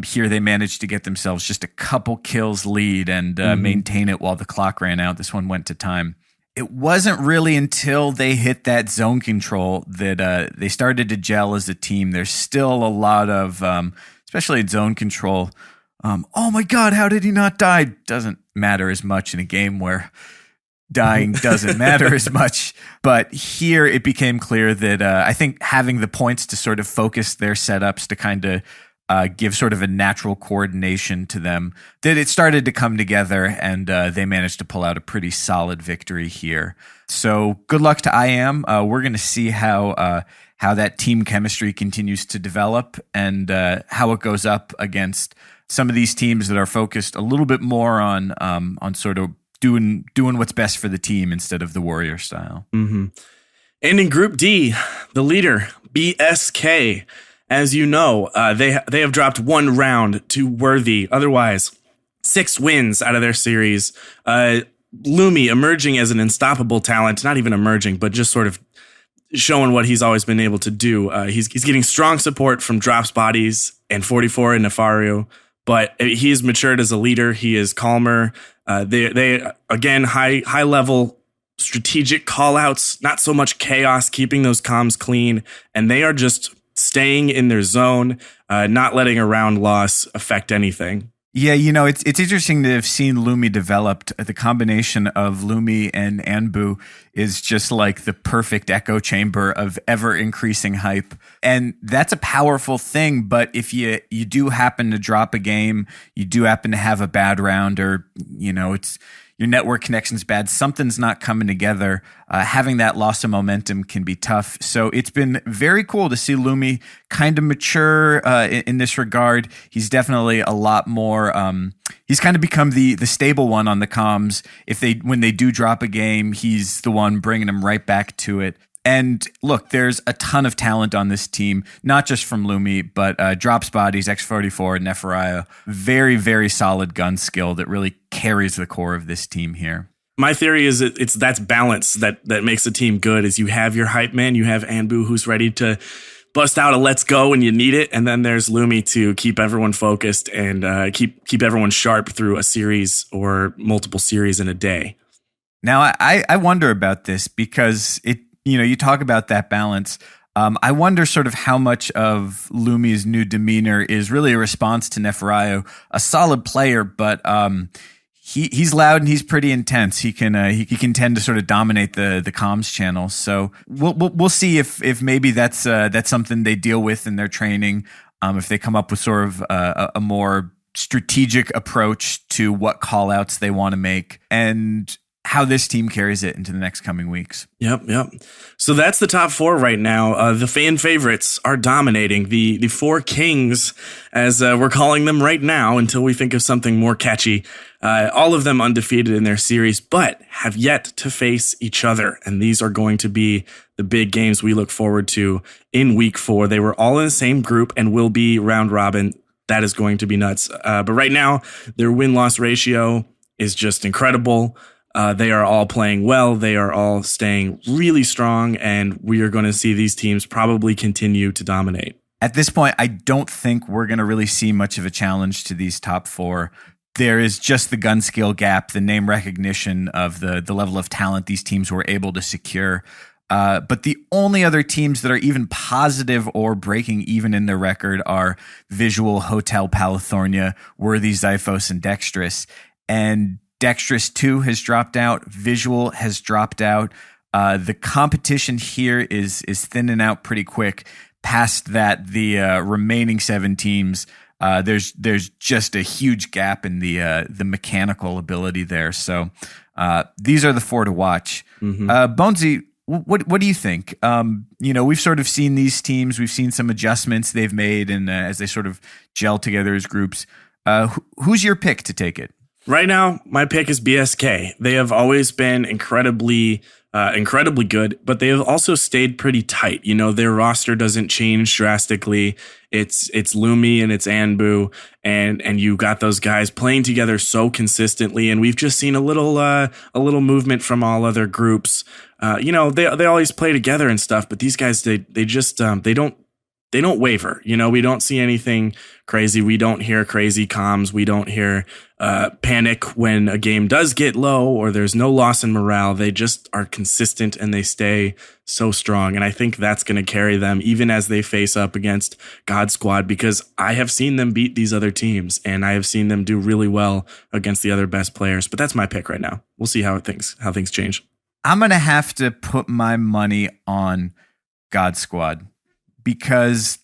Here they managed to get themselves just a couple kills lead and maintain it while the clock ran out. This one went to time. It wasn't really until they hit that zone control that they started to gel as a team. There's still a lot of, especially in zone control. Oh my God, how did he not die? Doesn't matter as much in a game where dying doesn't matter as much. But here it became clear that I think having the points to sort of focus their setups to kind of give sort of a natural coordination to them, that it started to come together, and they managed to pull out a pretty solid victory here. So good luck to IAM. We're going to see how that team chemistry continues to develop and how it goes up against some of these teams that are focused a little bit more on sort of doing what's best for the team instead of the warrior style. Mm-hmm. And in Group D, the leader, BSK. As you know, they have dropped 1 round to Worthy. Otherwise, 6 wins out of their series. Lumi emerging as an unstoppable talent, not even emerging, but just sort of showing what he's always been able to do. He's getting strong support from Drops Bodies and 44 and Nefario, but he has matured as a leader. He is calmer. They again, high level strategic call outs, not so much chaos, keeping those comms clean, and they are just staying in their zone, not letting a round loss affect anything. Yeah, it's interesting to have seen Lumi developed. The combination of Lumi and Anbu is just like the perfect echo chamber of ever increasing hype. And that's a powerful thing. But if you do happen to drop a game, you do happen to have a bad round, or, it's your network connection's bad, something's not coming together, having that loss of momentum can be tough. So it's been very cool to see Lumi kind of mature in this regard. He's definitely a lot more, he's kind of become the stable one on the comms. When they do drop a game, he's the one bringing them right back to it. And look, there's a ton of talent on this team, not just from Lumi, but Drops Bodies, X44, and Nefario. Very, very solid gun skill that really carries the core of this team here. My theory is that's balance that makes a team good. Is you have your hype man, you have Anbu who's ready to bust out a let's go when you need it, and then there's Lumi to keep everyone focused and keep everyone sharp through a series or multiple series in a day. Now, I wonder about this because you talk about that balance. I wonder sort of how much of Lumi's new demeanor is really a response to Nefario, a solid player, but he's loud and he's pretty intense. He can tend to sort of dominate the comms channel. So we'll see if maybe that's something they deal with in their training. if they come up with sort of a more strategic approach to what call outs they want to make, and how this team carries it into the next coming weeks. Yep. So that's the top four right now. The fan favorites are dominating. The four kings, as we're calling them right now, until we think of something more catchy. All of them undefeated in their series, but have yet to face each other. And these are going to be the big games we look forward to in week 4. They were all in the same group and will be round robin. That is going to be nuts. But right now, their win-loss ratio is just incredible. They are all playing well. They are all staying really strong, and we are going to see these teams probably continue to dominate. At this point, I don't think we're going to really see much of a challenge to these top 4. There is just the gun skill gap, the name recognition of the level of talent these teams were able to secure. But the only other teams that are even positive or breaking even in their record are Visual, Hotel California, Worthy, Xiphos, and Dexterous. And Dexterous 2 has dropped out. Visual has dropped out. The competition here is thinning out pretty quick. Past that, the remaining 7 teams, there's just a huge gap in the mechanical ability there. So these are the 4 to watch. Bonesy, what do you think? We've sort of seen these teams. We've seen some adjustments they've made, and as they sort of gel together as groups. Who's your pick to take it? Right now, my pick is BSK. They have always been incredibly good, but they have also stayed pretty tight. Their roster doesn't change drastically. It's Lumi and it's Anbu, and you got those guys playing together so consistently. And we've just seen a little movement from all other groups. They always play together and stuff, but these guys, they don't waver. We don't see anything crazy. We don't hear crazy comms. We don't hear panic when a game does get low or there's no loss in morale. They just are consistent and they stay so strong. And I think that's going to carry them even as they face up against God Squad, because I have seen them beat these other teams and I have seen them do really well against the other best players. But that's my pick right now. We'll see how things change. I'm going to have to put my money on God Squad, because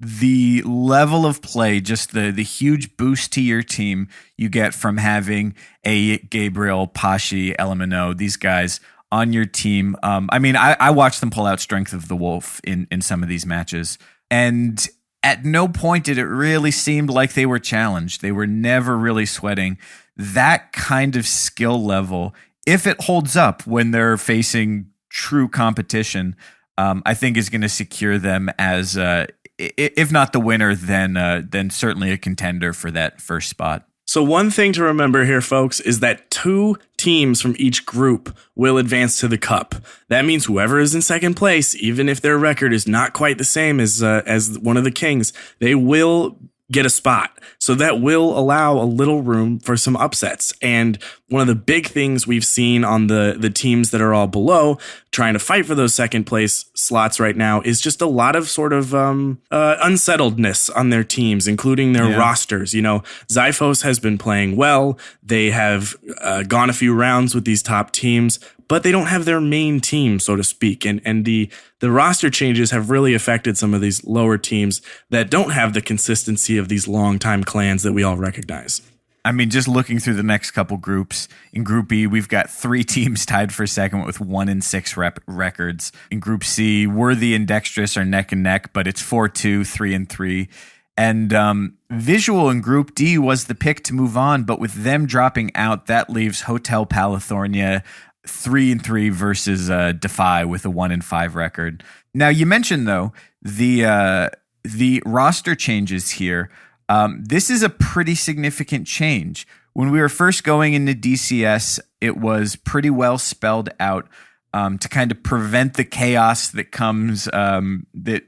the level of play, just the huge boost to your team you get from having a Gabriel, Pashi, Elimino, these guys on your team. I watched them pull out Strength of the Wolf in some of these matches, and at no point did it really seem like they were challenged. They were never really sweating. That kind of skill level, if it holds up when they're facing true competition, I think is going to secure them as, if not the winner, then certainly a contender for that first spot. So one thing to remember here, folks, is that 2 teams from each group will advance to the cup. That means whoever is in second place, even if their record is not quite the same as one of the kings, they will get a spot. So that will allow a little room for some upsets. And one of the big things we've seen on the teams that are all below trying to fight for those second place slots right now is just a lot of sort of unsettledness on their teams, including their rosters. Xiphos has been playing well. They have gone a few rounds with these top teams, but they don't have their main team, so to speak. And the roster changes have really affected some of these lower teams that don't have the consistency of these longtime clans that we all recognize. Just looking through the next couple groups, in Group B, we've got 3 teams tied for second with 1-6 records. In Group C, Worthy and Dexterous are neck and neck, but it's 4-2, 3-3. And Visual in Group D was the pick to move on, but with them dropping out, that leaves Hotel California 3-3 versus Defy with a 1-5 record. Now, you mentioned though the roster changes here. This is a pretty significant change. When we were first going into DCS, it was pretty well spelled out to kind of prevent the chaos that comes that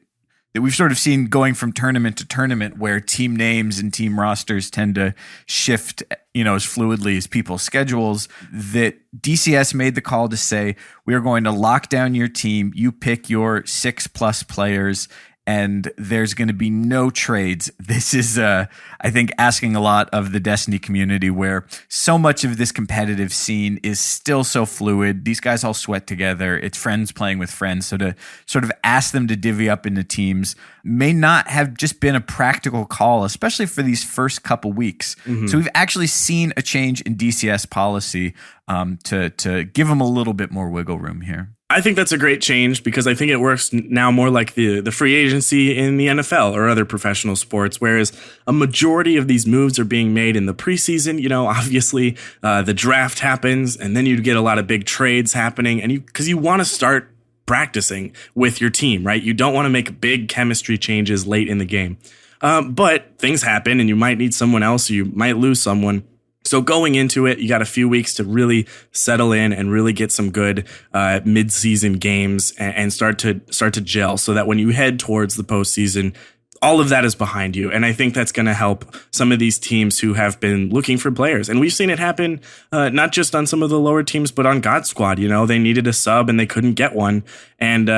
we've sort of seen going from tournament to tournament, where team names and team rosters tend to shift, as fluidly as people's schedules. That DCS made the call to say, we are going to lock down your team. You pick your 6+ players, and there's going to be no trades. This is, I think, asking a lot of the Destiny community, where so much of this competitive scene is still so fluid. These guys all sweat together. It's friends playing with friends. So to sort of ask them to divvy up into teams may not have just been a practical call, especially for these first couple weeks. So we've actually seen a change in DCS policy to give them a little bit more wiggle room here. I think that's a great change because I think it works now more like the free agency in the NFL or other professional sports, whereas a majority of these moves are being made in the preseason. You know, obviously the draft happens and then you get a lot of big trades happening, and because you want to start practicing with your team, right? You don't want to make big chemistry changes late in the game. But things happen and you might need someone else, or you might lose someone. So going into it, you got a few weeks to really settle in and really get some good mid-season games and start to gel, so that when you head towards the postseason, all of that is behind you. And I think that's going to help some of these teams who have been looking for players. And we've seen it happen not just on some of the lower teams, but on God Squad. You know, they needed a sub and they couldn't get one. And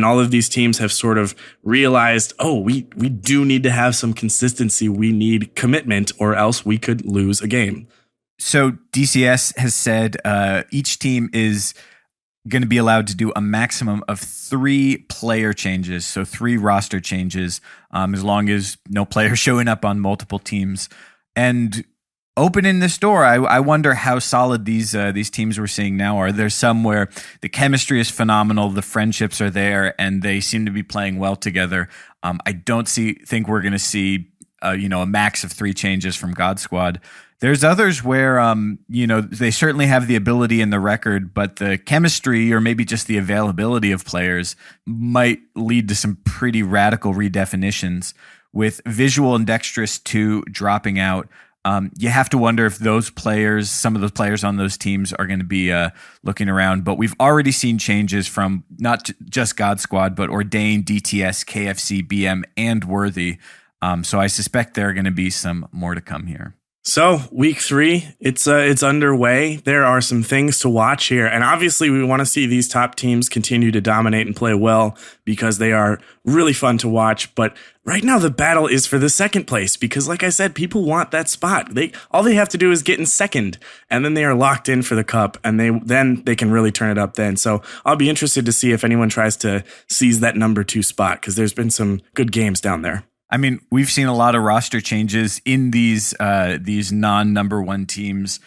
all of these teams have sort of realized, oh, we do need to have some consistency. We need commitment, or else we could lose a game. So DCS has said each team is going to be allowed to do a maximum of 3 player changes, so 3 roster changes, as long as no player showing up on multiple teams. And opening this door, I wonder how solid these teams we're seeing now are. There's some where the chemistry is phenomenal, the friendships are there, and they seem to be playing well together. I don't think we're going to see a max of 3 changes from God Squad. There's others where, they certainly have the ability and the record, but the chemistry or maybe just the availability of players might lead to some pretty radical redefinitions. With Visual and Dexterous 2 dropping out, you have to wonder if some of those players on those teams are going to be looking around. But we've already seen changes from not just God Squad, but Ordained, DTS, KFC, BM, and Worthy. So I suspect there are going to be some more to come here. So week 3, it's underway. There are some things to watch here. And obviously we want to see these top teams continue to dominate and play well because they are really fun to watch. But right now the battle is for the second place because, like I said, people want that spot. All they have to do is get in second, and then they are locked in for the cup, and then they can really turn it up then. So I'll be interested to see if anyone tries to seize that number 2 spot, because there's been some good games down there. I mean, we've seen a lot of roster changes in these non-number 1 teams.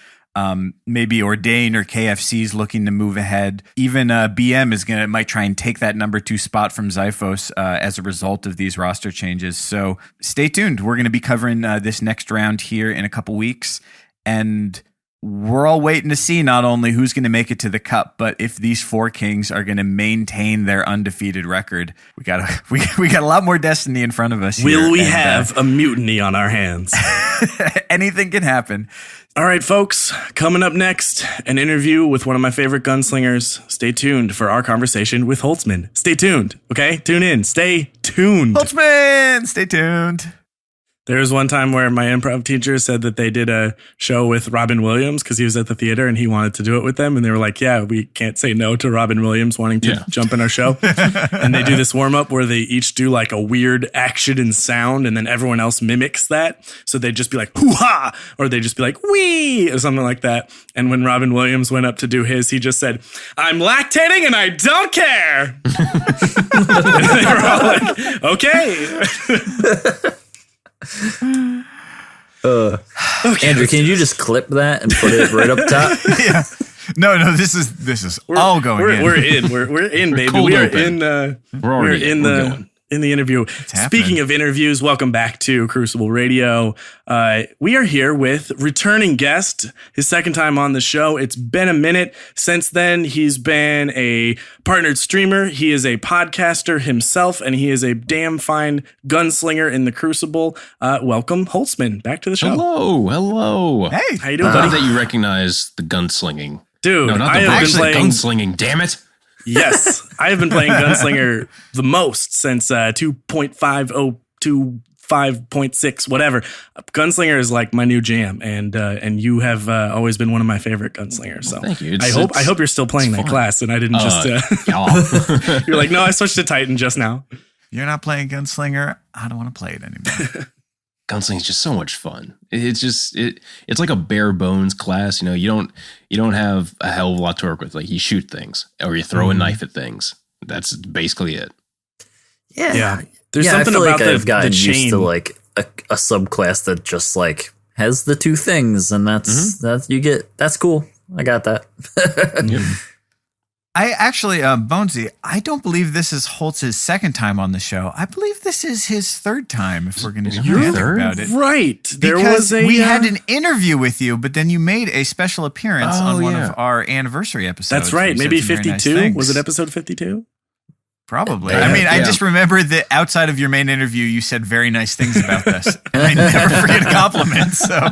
Maybe Ordain or KFC's looking to move ahead. Even BM might try and take that number 2 spot from Zyphos as a result of these roster changes. So stay tuned. We're going to be covering this next round here in a couple weeks, and we're all waiting to see not only who's going to make it to the cup, but if these 4 kings are going to maintain their undefeated record. We got a lot more Destiny in front of us. Will we have a mutiny on our hands? Anything can happen. All right, folks, coming up next, an interview with one of my favorite gunslingers. Stay tuned for our conversation with Holtzman. Stay tuned, okay? Tune in. Stay tuned. Holtzman, stay tuned. There was one time where my improv teacher said that they did a show with Robin Williams because he was at the theater and he wanted to do it with them. And they were like, yeah, we can't say no to Robin Williams wanting to jump in our show. And they do this warm up where they each do like a weird action and sound, and then everyone else mimics that. So they'd just be like, hoo-ha, or they'd just be like, wee, or something like that. And when Robin Williams went up to do his, he just said, I'm lactating and I don't care. And they were all like, okay. Okay. Andrew, can you just clip that and put it right up top? Yeah. No, this is all going in. We're in. We're in, baby. We are in. We're in the interview. Speaking of interviews, welcome back to Crucible Radio. We are here with returning guest, his second time on the show. It's been a minute. Since then, he's been a partnered streamer. He is a podcaster himself, and he is a damn fine gunslinger in the Crucible. Welcome, Holtzman, back to the show. Hello. Hey, how you doing, Glad buddy? that you recognize the gunslinging. Dude, no, not I the have been playing gunslinging, damn it. Yes, I have been playing Gunslinger the most since 2.50 to 5.6, whatever. Gunslinger is like my new jam, and you have always been one of my favorite gunslingers. So thank you. I hope you're still playing that class, and I didn't just. You're like, no, I switched to Titan just now. You're not playing Gunslinger. I don't want to play it anymore. Gunslinger is just so much fun. It's like a bare bones class. You don't have a hell of a lot to work with. Like you shoot things or you throw a knife at things. That's basically it. Yeah. There's I something feel about like I've gotten the chain. used to like a subclass that just like has the two things, and that's cool. I got that. I actually, Bonesy, I don't believe this is Holtz's second time on the show. I believe this is his third time, if we're going to be honest about it. Right. Because we had an interview with you, but then you made a special appearance on one of our anniversary episodes. That's right. Maybe some very 52. nice Was it episode 52? Probably. I just remember that outside of your main interview, you said very nice things about this. And I never forget a compliment, so...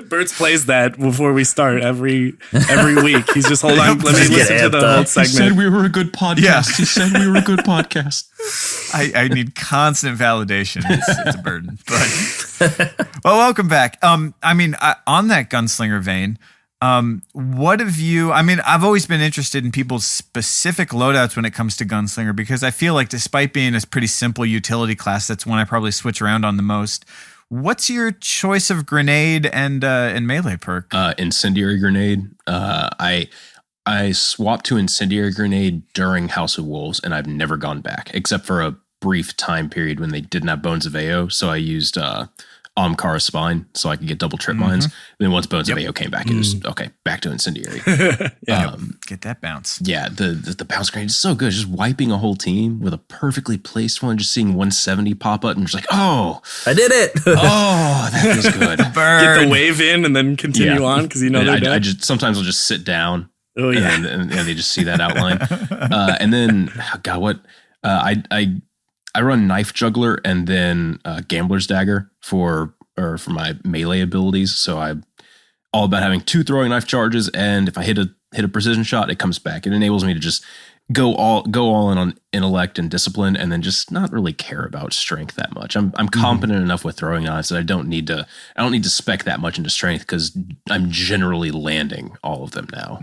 Birds plays that before we start every week. He's just, hold on, let me listen to the whole segment. He said we were a good podcast. Yeah. He said we were a good podcast. I need constant validation. It's a burden. But well, welcome back. On that Gunslinger vein, what have you? I've always been interested in people's specific loadouts when it comes to Gunslinger, because I feel like despite being a pretty simple utility class, that's one I probably switch around on the most. What's your choice of grenade and melee perk? Incendiary grenade. I swapped to incendiary grenade during House of Wolves, and I've never gone back, except for a brief time period when they didn't have Bones of AO. So I used Omkara Spine so I could get double trip mines. And then once Bones of AO came back, it was okay, back to incendiary. Get that bounce. Yeah, the bounce grenade is so good. Just wiping a whole team with a perfectly placed one, just seeing 170 pop up and just like, oh, I did it. Oh, that feels good. Get the wave in and then continue on because they're dead. I just sometimes I'll just sit down. Oh yeah, and they just see that outline. And then I run Knife Juggler and then Gambler's Dagger for my melee abilities. So I'm all about having 2 throwing knife charges, and if I hit a precision shot, it comes back. It enables me to just go all in on intellect and discipline, and then just not really care about strength that much. I'm competent enough with throwing knives that I don't need to spec that much into strength because I'm generally landing all of them now.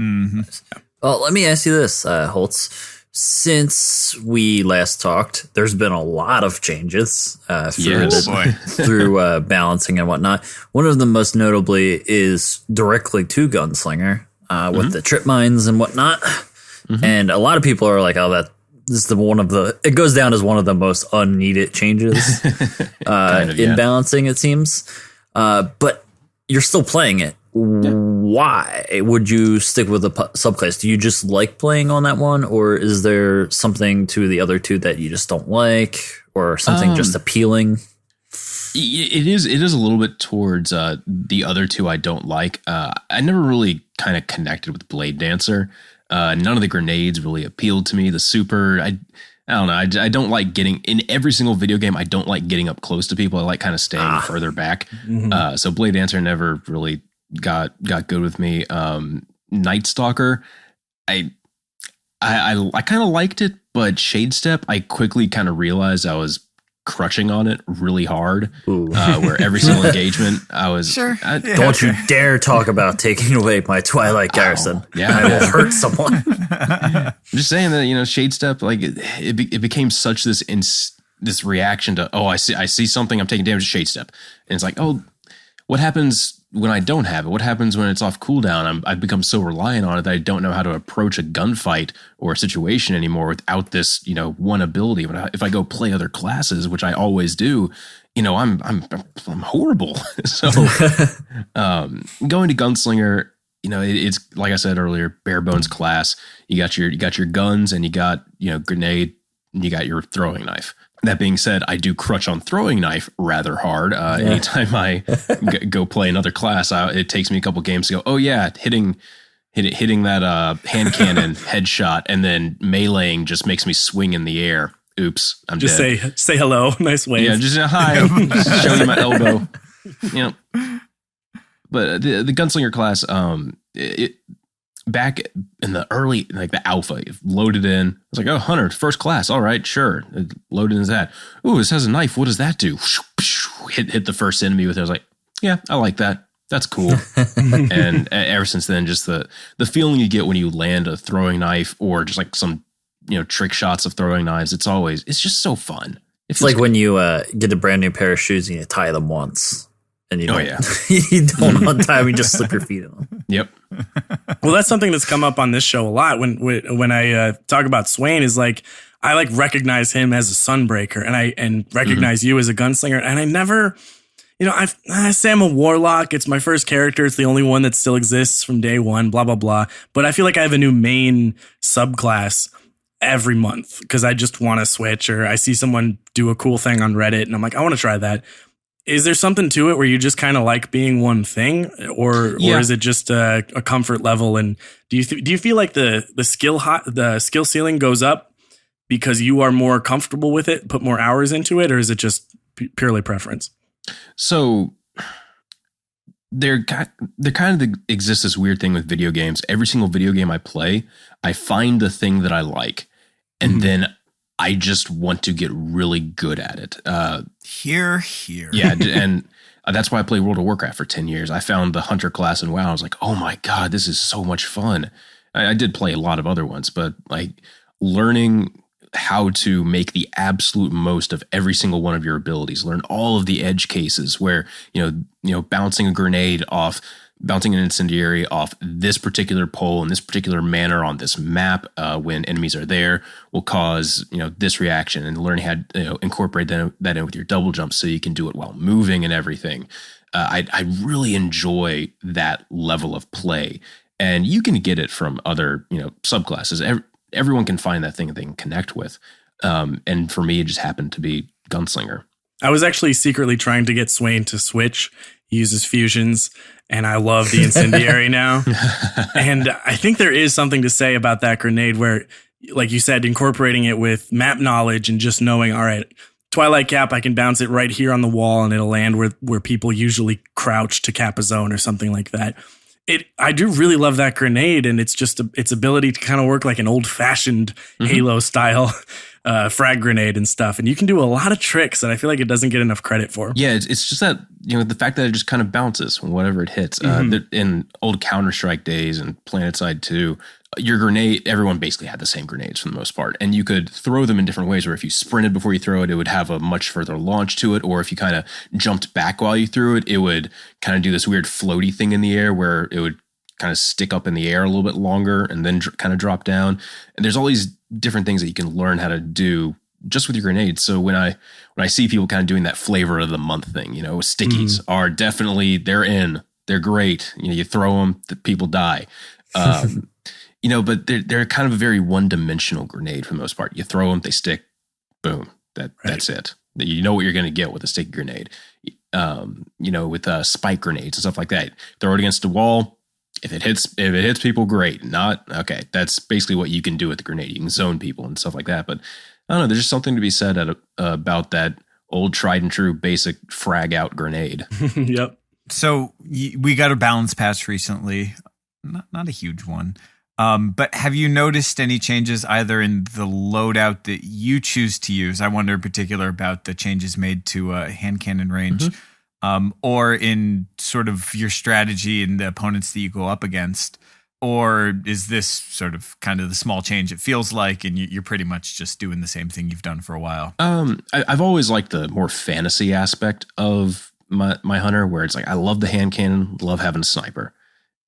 Well, let me ask you this, Holtz. Since we last talked, there's been a lot of changes through balancing and whatnot. One of them most notably is directly to Gunslinger with the trip mines and whatnot. And a lot of people are like, oh, that is it goes down as one of the most unneeded changes in balancing, it seems. But you're still playing it. Why would you stick with the subclass? Do you just like playing on that one, or is there something to the other two that you just don't like, or something just appealing? It is a little bit towards the other two I don't like. I never really kind of connected with Blade Dancer. None of the grenades really appealed to me. The super, I don't know. I don't like getting in every single video game. I don't like getting up close to people. I like kind of staying further back. So Blade Dancer never really got good with me. Night Stalker, I kind of liked it, but Shade Step, I quickly kind of realized I was crutching on it really hard. Where every single engagement I was Don't you dare talk about taking away my Twilight Garrison. I will hurt someone. I'm just saying that, Shade Step, like it became such this reaction to, I see something, I'm taking damage to Shade Step, and it's like, what happens when I don't have it? What happens when it's off cooldown? I've become so reliant on it that I don't know how to approach a gunfight or a situation anymore without this, one ability. But if I go play other classes, which I always do, I'm horrible. So going to Gunslinger, it's like I said earlier, bare bones class. You got your guns, and you got grenade, and you got your throwing knife. That being said, I do crutch on throwing knife rather hard. Anytime I go play another class, it takes me a couple games to go, hitting that hand cannon headshot, and then meleeing just makes me swing in the air. Oops, I'm just dead. say hello, nice wave. Yeah, just hi, show you my elbow. But the Gunslinger class, back in the early, like the alpha, loaded in. I was like, Hunter, first class. All right, sure. Loaded in that. Ooh, this has a knife. What does that do? Hit the first enemy with it. I was like, yeah, I like that. That's cool. And ever since then, just the feeling you get when you land a throwing knife or just like some trick shots of throwing knives. It's just so fun. It's like when you get a brand new pair of shoes and you tie them once. And you don't, you don't untie them, you just slip your feet in them. Yep. Well, that's something that's come up on this show a lot. When I talk about Swain, is like I like recognize him as a sunbreaker, and recognize you as a gunslinger. And I never, I say I'm a warlock. It's my first character. It's the only one that still exists from day one. Blah blah blah. But I feel like I have a new main subclass every month because I just want to switch, or I see someone do a cool thing on Reddit, and I'm like, I want to try that. Is there something to it where you just kind of like being one thing, or is it just a comfort level? And do you feel like the skill ceiling goes up because you are more comfortable with it, put more hours into it, or is it just purely preference? So there kind of exists this weird thing with video games. Every single video game I play, I find the thing that I like, and then I just want to get really good at it. Here. Yeah, and that's why I played World of Warcraft for 10 years. I found the Hunter class in WoW. I was like, oh my God, this is so much fun. I did play a lot of other ones, but like learning how to make the absolute most of every single one of your abilities, learn all of the edge cases where, bouncing a grenade off, bouncing an incendiary off this particular pole in this particular manner on this map when enemies are there will cause, this reaction, and learn how to incorporate that in with your double jump so you can do it while moving and everything. I really enjoy that level of play, and you can get it from other, subclasses. Everyone can find that thing that they can connect with. And for me, it just happened to be Gunslinger. I was actually secretly trying to get Swain to switch. He uses fusions, and I love the incendiary now. And I think there is something to say about that grenade where, like you said, incorporating it with map knowledge and just knowing, all right, Twilight Cap, I can bounce it right here on the wall and it'll land where people usually crouch to cap a zone or something like that. I do really love that grenade, and it's just its ability to kind of work like an old-fashioned Halo style frag grenade and stuff. And you can do a lot of tricks that I feel like it doesn't get enough credit for. Yeah, it's just that, the fact that it just kind of bounces whenever it hits. In old Counter-Strike days and PlanetSide 2, your grenade, everyone basically had the same grenades for the most part. And you could throw them in different ways, where if you sprinted before you throw it, it would have a much further launch to it. Or if you kind of jumped back while you threw it, it would kind of do this weird floaty thing in the air where it would kind of stick up in the air a little bit longer and then kind of drop down. And there's all these different things that you can learn how to do just with your grenades. So when I see people kind of doing that flavor of the month thing, stickies are definitely, they're great. You throw them, the people die. But they're kind of a very one-dimensional grenade for the most part. You throw them, they stick, boom. That's it. You know what you're going to get with a sticky grenade. With spike grenades and stuff like that. Throw it against a wall. If it hits people, great. Not okay. That's basically what you can do with the grenade. You can zone people and stuff like that. But I don't know. There's just something to be said about that old tried and true basic frag out grenade. Yep. So we got a balance patch recently. Not a huge one. But have you noticed any changes either in the loadout that you choose to use? I wonder in particular about the changes made to hand cannon range, or in sort of your strategy and the opponents that you go up against. Or is this sort of kind of the small change it feels like, and you're pretty much just doing the same thing you've done for a while? I've always liked the more fantasy aspect of my hunter, where it's like, I love the hand cannon, love having a sniper.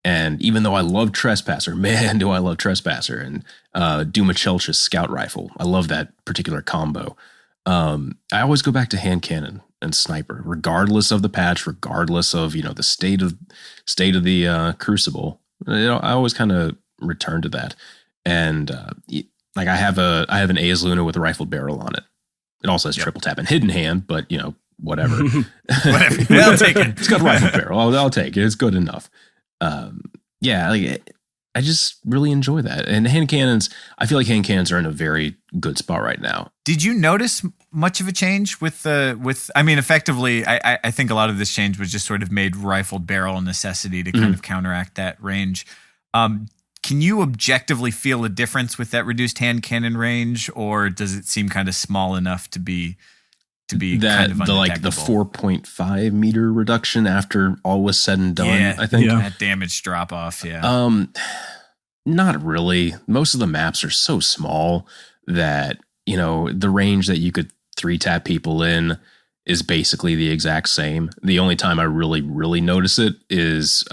And even though I love Trespasser, man, do I love Trespasser, and Duma Chelch's scout rifle. I love that particular combo. I always go back to hand cannon and sniper, regardless of the patch, regardless of, the state of the Crucible. I always kind of return to that. And like I have an Aes Luna with a rifled barrel on it. It also has triple tap and hidden hand, but whatever. Whatever. I'll take it. It's got a rifled barrel. I'll take it. It's good enough. I just really enjoy that. And hand cannons, I feel like hand cannons are in a very good spot right now. Did you notice much of a change effectively, I think a lot of this change was just sort of made rifled barrel a necessity to kind of counteract that range. Can you objectively feel a difference with that reduced hand cannon range, or does it seem kind of small enough to be that kind of the 4.5 meter reduction after all was said and done? Yeah, I think that damage drop off. Yeah. Not really. Most of the maps are so small that, the range that you could 3-tap people in is basically the exact same. The only time I really, really notice it is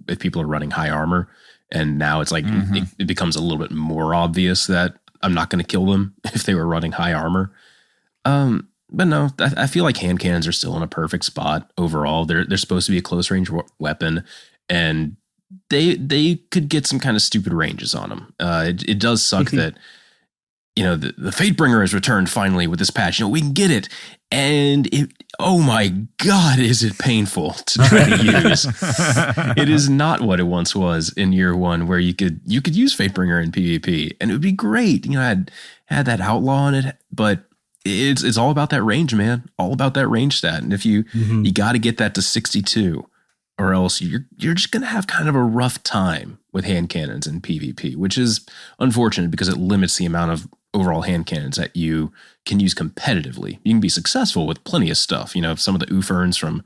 if people are running high armor. And now it's like it becomes a little bit more obvious that I'm not going to kill them if they were running high armor. But no, I feel like hand cannons are still in a perfect spot overall. They're supposed to be a close range weapon, and they could get some kind of stupid ranges on them. It does suck that the Fatebringer has returned finally with this patch. We can get it, and oh my god, is it painful to try to use? It is not what it once was in year one, where you could use Fatebringer in PvP, and it would be great. Had that outlaw on it, but it's all about that range, man. All about that range stat, and if you got to get that to 62. Or else you're just going to have kind of a rough time with hand cannons in PvP, which is unfortunate because it limits the amount of overall hand cannons that you can use competitively. You can be successful with plenty of stuff. Some of the Uferns from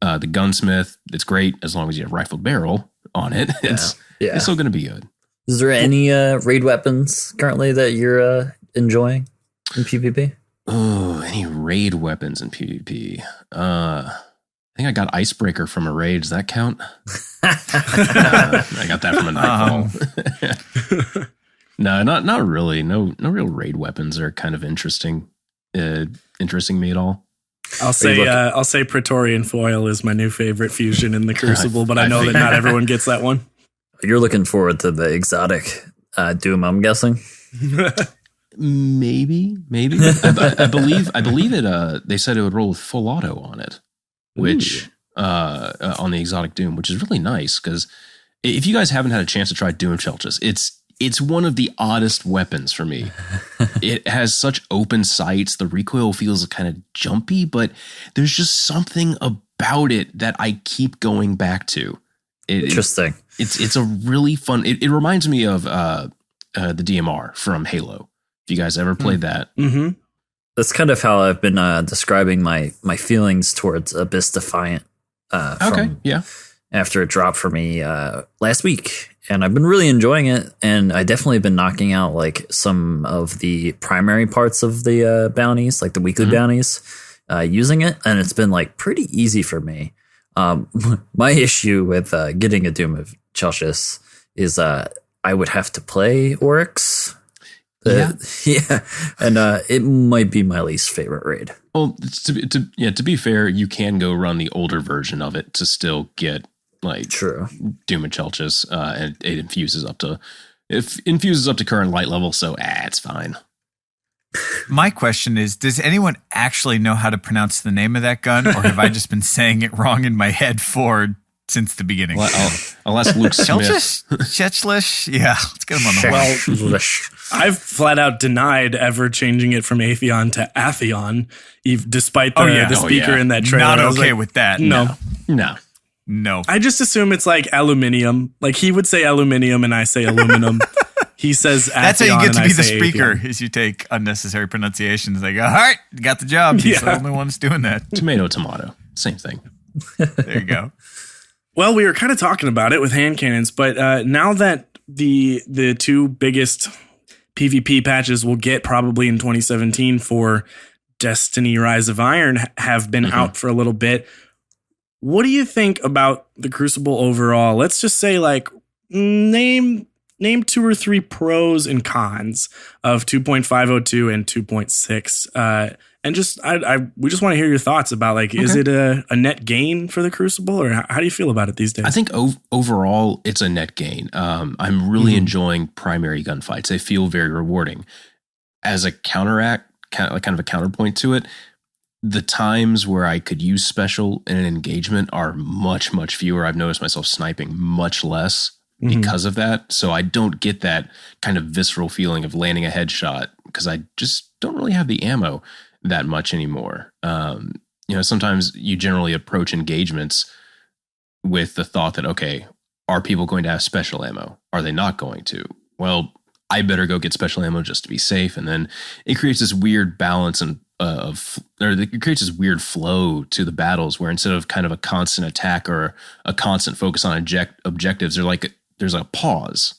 the Gunsmith, it's great as long as you have rifled barrel on it. It's still going to be good. Is there any raid weapons currently that you're enjoying in PvP? Oh, any raid weapons in PvP? I think I got Icebreaker from a raid. Does that count? I got that from a Nightfall. No, not really. No real raid weapons are kind of interesting me at all. I'll say Praetorian Foil is my new favorite fusion in the Crucible, but I know that not everyone gets that one. You're looking forward to the exotic Doom, I'm guessing. Maybe. I believe it. They said it would roll with full auto on it. Which on the exotic Doom, which is really nice because if you guys haven't had a chance to try Doom Chelchis, it's one of the oddest weapons for me. It has such open sights. The recoil feels kind of jumpy, but there's just something about it that I keep going back to. Interesting. It's a really fun. It reminds me of the DMR from Halo. If you guys ever played that. Mm-hmm. That's kind of how I've been describing my feelings towards Abyss Defiant. After it dropped for me last week, and I've been really enjoying it, and I definitely been knocking out like some of the primary parts of the bounties, like the weekly bounties, using it, and it's been like pretty easy for me. My issue with getting a Doom of Chelchis is I would have to play Oryx. And it might be my least favorite raid. Well, to be fair, you can go run the older version of it to still get like Doom and Chelchis, and it infuses up to current light level, so it's fine. My question is, does anyone actually know how to pronounce the name of that gun, or have I just been saying it wrong in my head since the beginning? Well, I'll ask Luke Smith. Chelchis? Yeah, let's get him on the well. I've flat out denied ever changing it from Atheon to Atheon, despite the speaker in that trailer. Not okay with that. No. I just assume it's like aluminium. Like he would say aluminium and I say aluminum. He says Atheon. That's how you get to be the speaker, Atheon. is you take unnecessary pronunciations. They go, all right, got the job. He's the only one that's doing that. Tomato. Same thing. There you go. Well, we were kind of talking about it with hand cannons, but now that the two biggest PvP patches we'll get probably in 2017 for Destiny Rise of Iron have been out for a little bit, what do you think about the Crucible overall? Let's just say like name 2 or 3 pros and cons of 2.502 and 2.6. And we just want to hear your thoughts about is it a net gain for the Crucible, or how do you feel about it these days? I think overall it's a net gain. I'm really enjoying primary gunfights. They feel very rewarding. As a kind of a counterpoint to it, the times where I could use special in an engagement are much, much fewer. I've noticed myself sniping much less because of that. So I don't get that kind of visceral feeling of landing a headshot because I just don't really have the ammo that much anymore. Sometimes you generally approach engagements with the thought that, okay, are people going to have special ammo? Are they not going to? Well, I better go get special ammo just to be safe. And then it creates this weird balance it creates this weird flow to the battles where instead of kind of a constant attack or a constant focus on objectives, there's a pause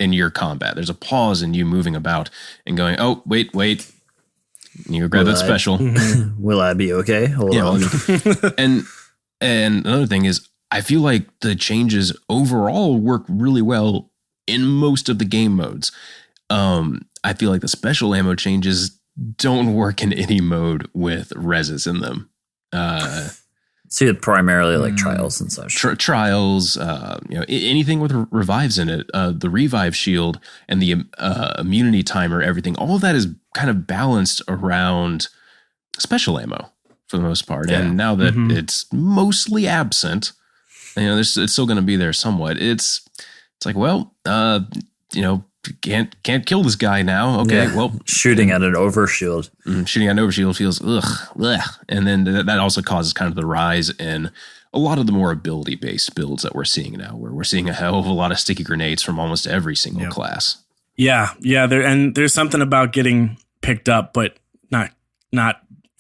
in your combat. There's a pause in you moving about and going, oh, wait. And you grab that special. Will I be okay? Hold on. and another thing is, I feel like the changes overall work really well in most of the game modes. I feel like the special ammo changes don't work in any mode with reses in them. See it primarily like trials and such. Trials, anything with revives in it, the revive shield and the immunity timer, everything, all of that is kind of balanced around special ammo for the most part. Yeah. And now that it's mostly absent, it's still going to be there somewhat. It's like, well, can't kill this guy now. Okay, well, shooting at an overshield. Shooting at an overshield feels ugh. And then that also causes kind of the rise in a lot of the more ability based builds that we're seeing now, where we're seeing a hell of a lot of sticky grenades from almost every single class. Yeah. There's something about getting picked up, but not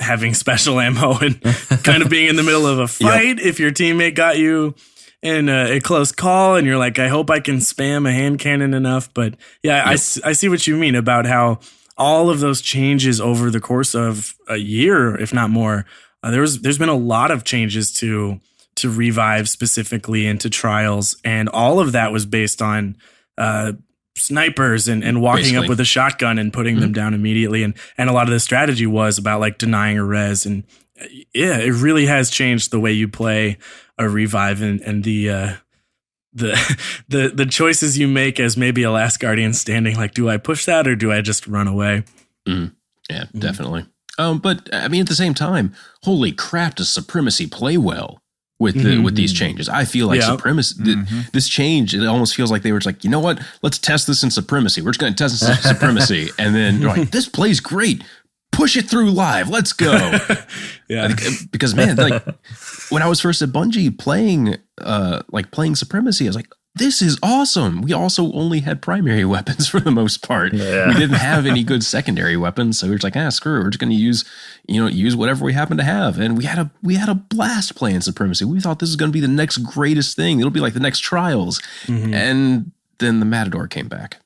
having special ammo and kind of being in the middle of a fight. If your teammate got you in a close call and you're like, I hope I can spam a hand cannon enough. But I see what you mean about how all of those changes over the course of a year, if not more, there's been a lot of changes to revive specifically into trials. And all of that was based on snipers and walking up with a shotgun and putting them down immediately. And a lot of the strategy was about like denying a res. And it really has changed the way you play a revive and the choices you make as maybe a last guardian standing. Like, do I push that or do I just run away? Yeah, definitely. But I mean, at the same time, holy crap, does Supremacy play well with these changes? I feel like Supremacy, this change, it almost feels like they were just like, you know what? Let's test this in Supremacy. We're just going to test this in Supremacy. And then they're like, this plays great. Push it through live. Let's go. Because man, like when I was first at Bungie playing Supremacy, I was like, this is awesome. We also only had primary weapons for the most part. Yeah. We didn't have any good secondary weapons. So we were just like, screw it. We're just going to use whatever we happen to have. And we had a blast playing Supremacy. We thought this was going to be the next greatest thing. It'll be like the next Trials. And then the Matador came back.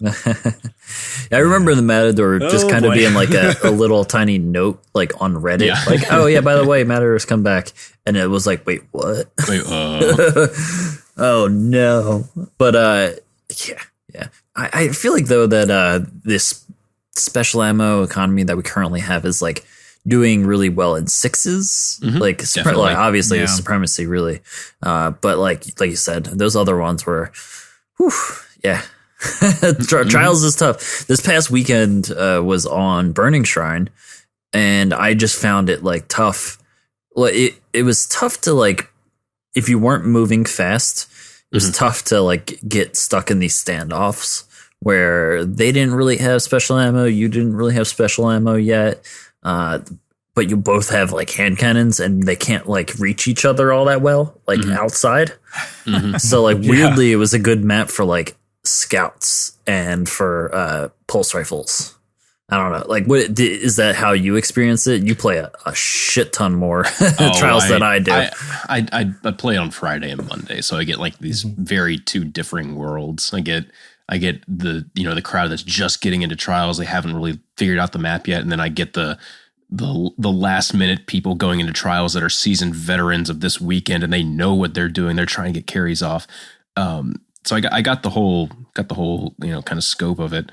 I remember the Matador just kind of being like a little tiny note like on Reddit. Yeah. Like, oh yeah, by the way, Matador's come back. And it was like, wait, what? Oh no. But I feel like though that this special ammo economy that we currently have is like doing really well in sixes. Like obviously it's Supremacy really. But like you said, those other ones were Trials is tough. This past weekend was on Burning Shrine, and I just found it like tough. Well, it was tough to like if you weren't moving fast. It was tough to like get stuck in these standoffs where they didn't really have special ammo. You didn't really have special ammo yet, but you both have like hand cannons, and they can't like reach each other all that well, like outside. So like weirdly, it was a good map for like scouts and for pulse rifles. I don't know. Like, what is that? How you experience it? You play a shit ton more trials than I do. I play on Friday and Monday, so I get like these very two differing worlds. I get the the crowd that's just getting into trials. They haven't really figured out the map yet, and then I get the last minute people going into trials that are seasoned veterans of this weekend, and they know what they're doing. They're trying to get carries off. So I got the whole kind of scope of it,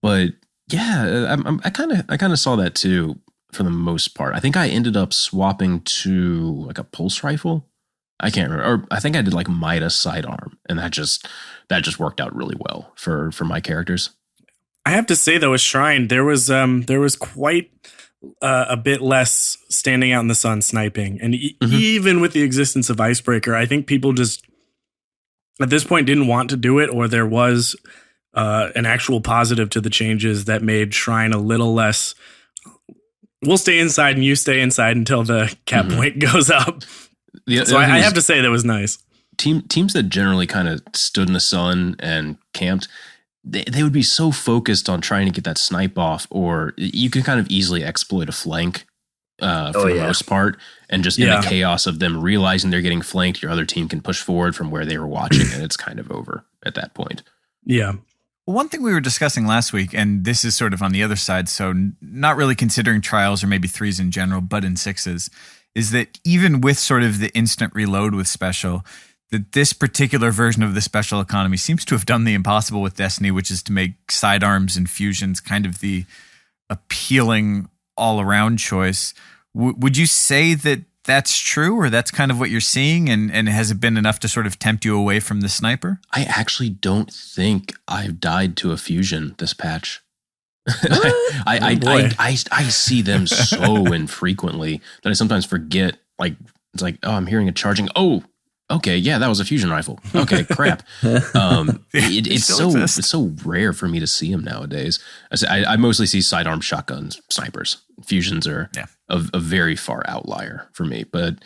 but yeah, I kind of saw that too for the most part. I think I ended up swapping to like a pulse rifle. I can't remember, or I think I did like Midas sidearm, and that just worked out really well for my characters. I have to say though, with Shrine, there was quite a bit less standing out in the sun sniping, and even with the existence of Icebreaker, I think people just at this point didn't want to do it, or there was an actual positive to the changes that made Shrine a little less. We'll stay inside and you stay inside until the cap point goes up. So I have to say that was nice. Teams that generally kind of stood in the sun and camped, they would be so focused on trying to get that snipe off, or you can kind of easily exploit a flank for the most part. And just in the chaos of them realizing they're getting flanked, your other team can push forward from where they were watching, and it's kind of over at that point. Yeah. One thing we were discussing last week, and this is sort of on the other side, so not really considering trials or maybe 3s in general, but in 6s, is that even with sort of the instant reload with special, that this particular version of the special economy seems to have done the impossible with Destiny, which is to make sidearms and fusions kind of the appealing all-around choice. Would you say that that's true, or that's kind of what you're seeing, and has it been enough to sort of tempt you away from the sniper? I actually don't think I've died to a fusion this patch. I see them so infrequently that I sometimes forget. Like, it's like, oh, I'm hearing a charging. Oh, okay, yeah, that was a fusion rifle. Okay, crap. It's so rare for me to see them nowadays. I mostly see sidearm shotguns, snipers. Fusions are a very far outlier for me. But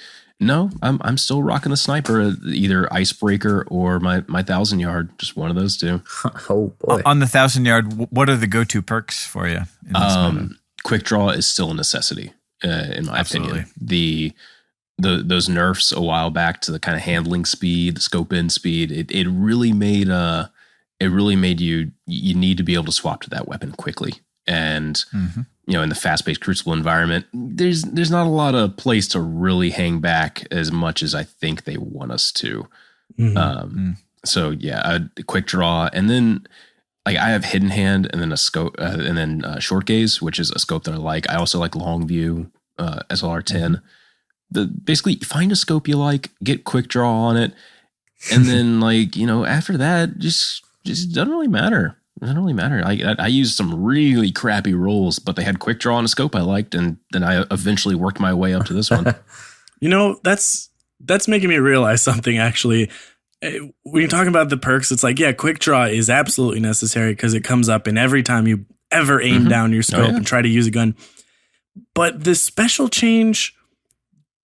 no, I'm still rocking the sniper, either icebreaker or my 1,000-yard, just one of those two. Oh boy! On the 1,000-yard, what are the go-to perks for you? In this Quick draw is still a necessity, in my opinion. Those nerfs a while back to the kind of handling speed, the scope in speed, it really made you need to be able to swap to that weapon quickly. And in the fast-paced Crucible environment, there's not a lot of place to really hang back as much as I think they want us to. So yeah, a quick draw, and then like I have hidden hand, and then a scope, and then short gaze, which is a scope that I like. I also like long view, SLR10. Basically find a scope you like, get quick draw on it, and then after that, just doesn't really matter. It doesn't really matter. I used some really crappy rolls, but they had quick draw on a scope I liked, and then I eventually worked my way up to this one. That's making me realize something, actually. When you're talking about the perks, it's like, yeah, quick draw is absolutely necessary because it comes up in every time you ever aim down your scope and try to use a gun. But the special change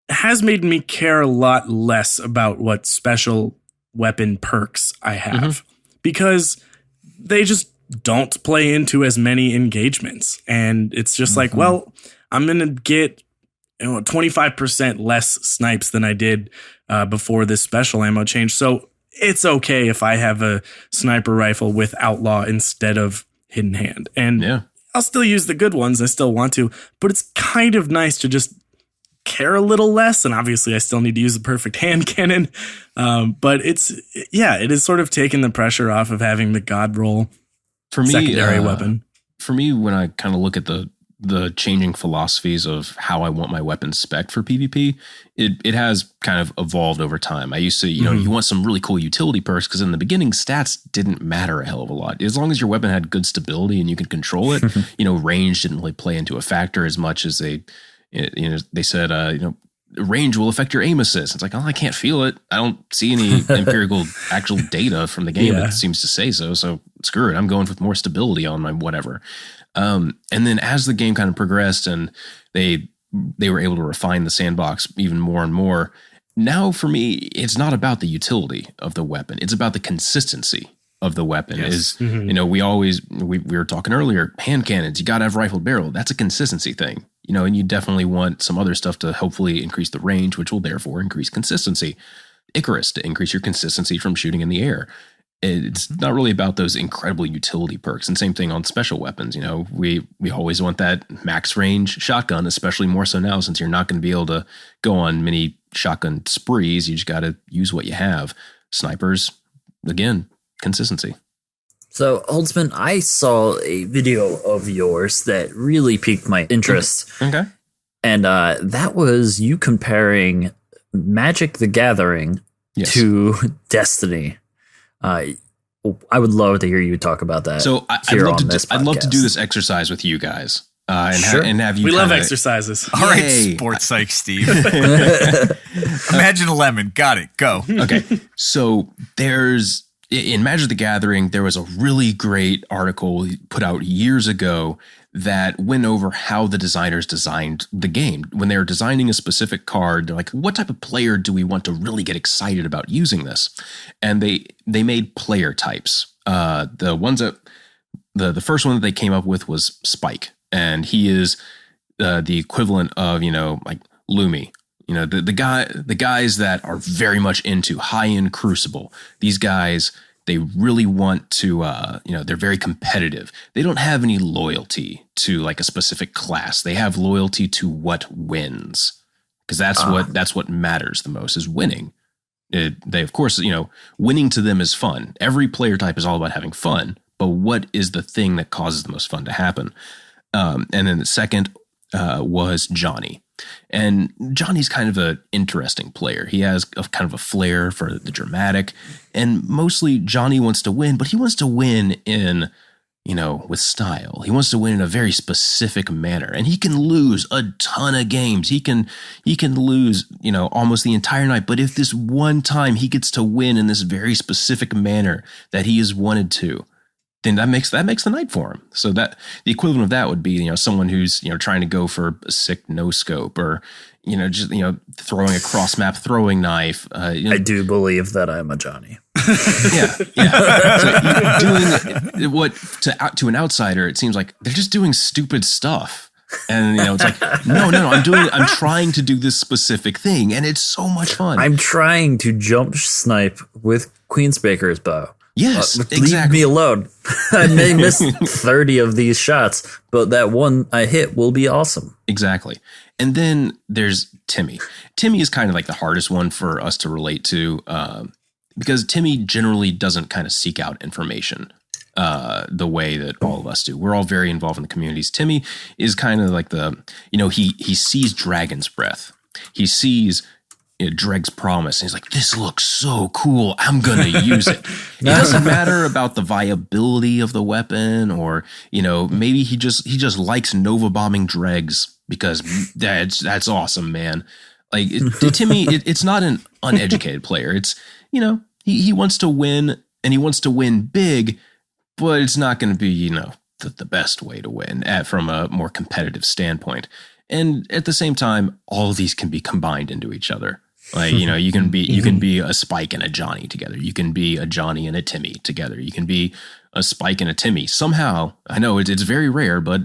has made me care a lot less about what special weapon perks I have because they just don't play into as many engagements. And it's just like, well, I'm going to get 25% less snipes than I did before this special ammo change. So it's okay if I have a sniper rifle with outlaw instead of hidden hand. And I'll still use the good ones. I still want to, but it's kind of nice to just care a little less. And obviously I still need to use the perfect hand cannon. But it is sort of taking the pressure off of having the god roll for me, secondary weapon. For me, when I kind of look at the changing philosophies of how I want my weapon spec for PvP, it has kind of evolved over time. I used to, you want some really cool utility perks because in the beginning stats didn't matter a hell of a lot. As long as your weapon had good stability and you could control it, range didn't really play into a factor as much as they said, range will affect your aim assist. It's like, oh, I can't feel it. I don't see any empirical actual data from the game that seems to say so. So screw it. I'm going with more stability on my whatever. And then as the game kind of progressed and they were able to refine the sandbox even more and more, now for me, it's not about the utility of the weapon. It's about the consistency of the weapon. We were talking earlier, hand cannons, you got to have rifled barrel. That's a consistency thing, and you definitely want some other stuff to hopefully increase the range, which will therefore increase consistency. Icarus to increase your consistency from shooting in the air. It's not really about those incredible utility perks. And same thing on special weapons. We always want that max range shotgun, especially more so now since you're not going to be able to go on many shotgun sprees. You just got to use what you have. Snipers, again, consistency. So, Holtzman, I saw a video of yours that really piqued my interest. Okay. And that was you comparing Magic the Gathering to Destiny. I would love to hear you talk about that. So I'd love to do this exercise with you guys. And have you. We love exercises. All right, sports psych, Steve. Imagine a lemon. Got it. Go. Okay. So in Magic the Gathering, there was a really great article put out years ago that went over how the designers designed the game. When they were designing a specific card, they're like, what type of player do we want to really get excited about using this? And they made player types. The ones that the first one that they came up with was Spike. And he is the equivalent of, like Lumi. The guys that are very much into high-end Crucible. These guys They really want to, they're very competitive. They don't have any loyalty to like a specific class. They have loyalty to what wins, because that's what matters the most is winning. They, of course, winning to them is fun. Every player type is all about having fun, but what is the thing that causes the most fun to happen? And then the second was Johnny. And Johnny's kind of an interesting player. He has kind of a flair for the dramatic, and mostly Johnny wants to win, but he wants to win in, with style. He wants to win in a very specific manner, and he can lose a ton of games. He can lose, almost the entire night. But if this one time he gets to win in this very specific manner that he has wanted to, then that makes the night for him. So that the equivalent of that would be, someone who's, trying to go for a sick no scope, or, just, throwing a cross map throwing knife. I do believe that I'm a Johnny. Yeah. So doing what to an outsider, it seems like they're just doing stupid stuff. And it's like, no, I'm trying to do this specific thing, and it's so much fun. I'm trying to jump snipe with Queensbaker's bow. Yes, leave exactly. me alone. I may miss 30 of these shots, but that one I hit will be awesome. Exactly. And then there's Timmy. Timmy is kind of like the hardest one for us to relate to, because Timmy generally doesn't kind of seek out information the way that all of us do. We're all very involved in the communities. Timmy is kind of like he sees Dragon's Breath. He sees Dreg's Promise, and he's like, this looks so cool, I'm gonna use it. It doesn't matter about the viability of the weapon, or maybe he just likes Nova bombing dregs because that's awesome, man. Like Timmy, it's not an uneducated player. It's he wants to win, and he wants to win big, but it's not going to be the best way to win from a more competitive standpoint. And at the same time, all of these can be combined into each other. Like, you can be a Spike and a Johnny together. You can be a Johnny and a Timmy together. You can be a Spike and a Timmy. Somehow, I know it's very rare, but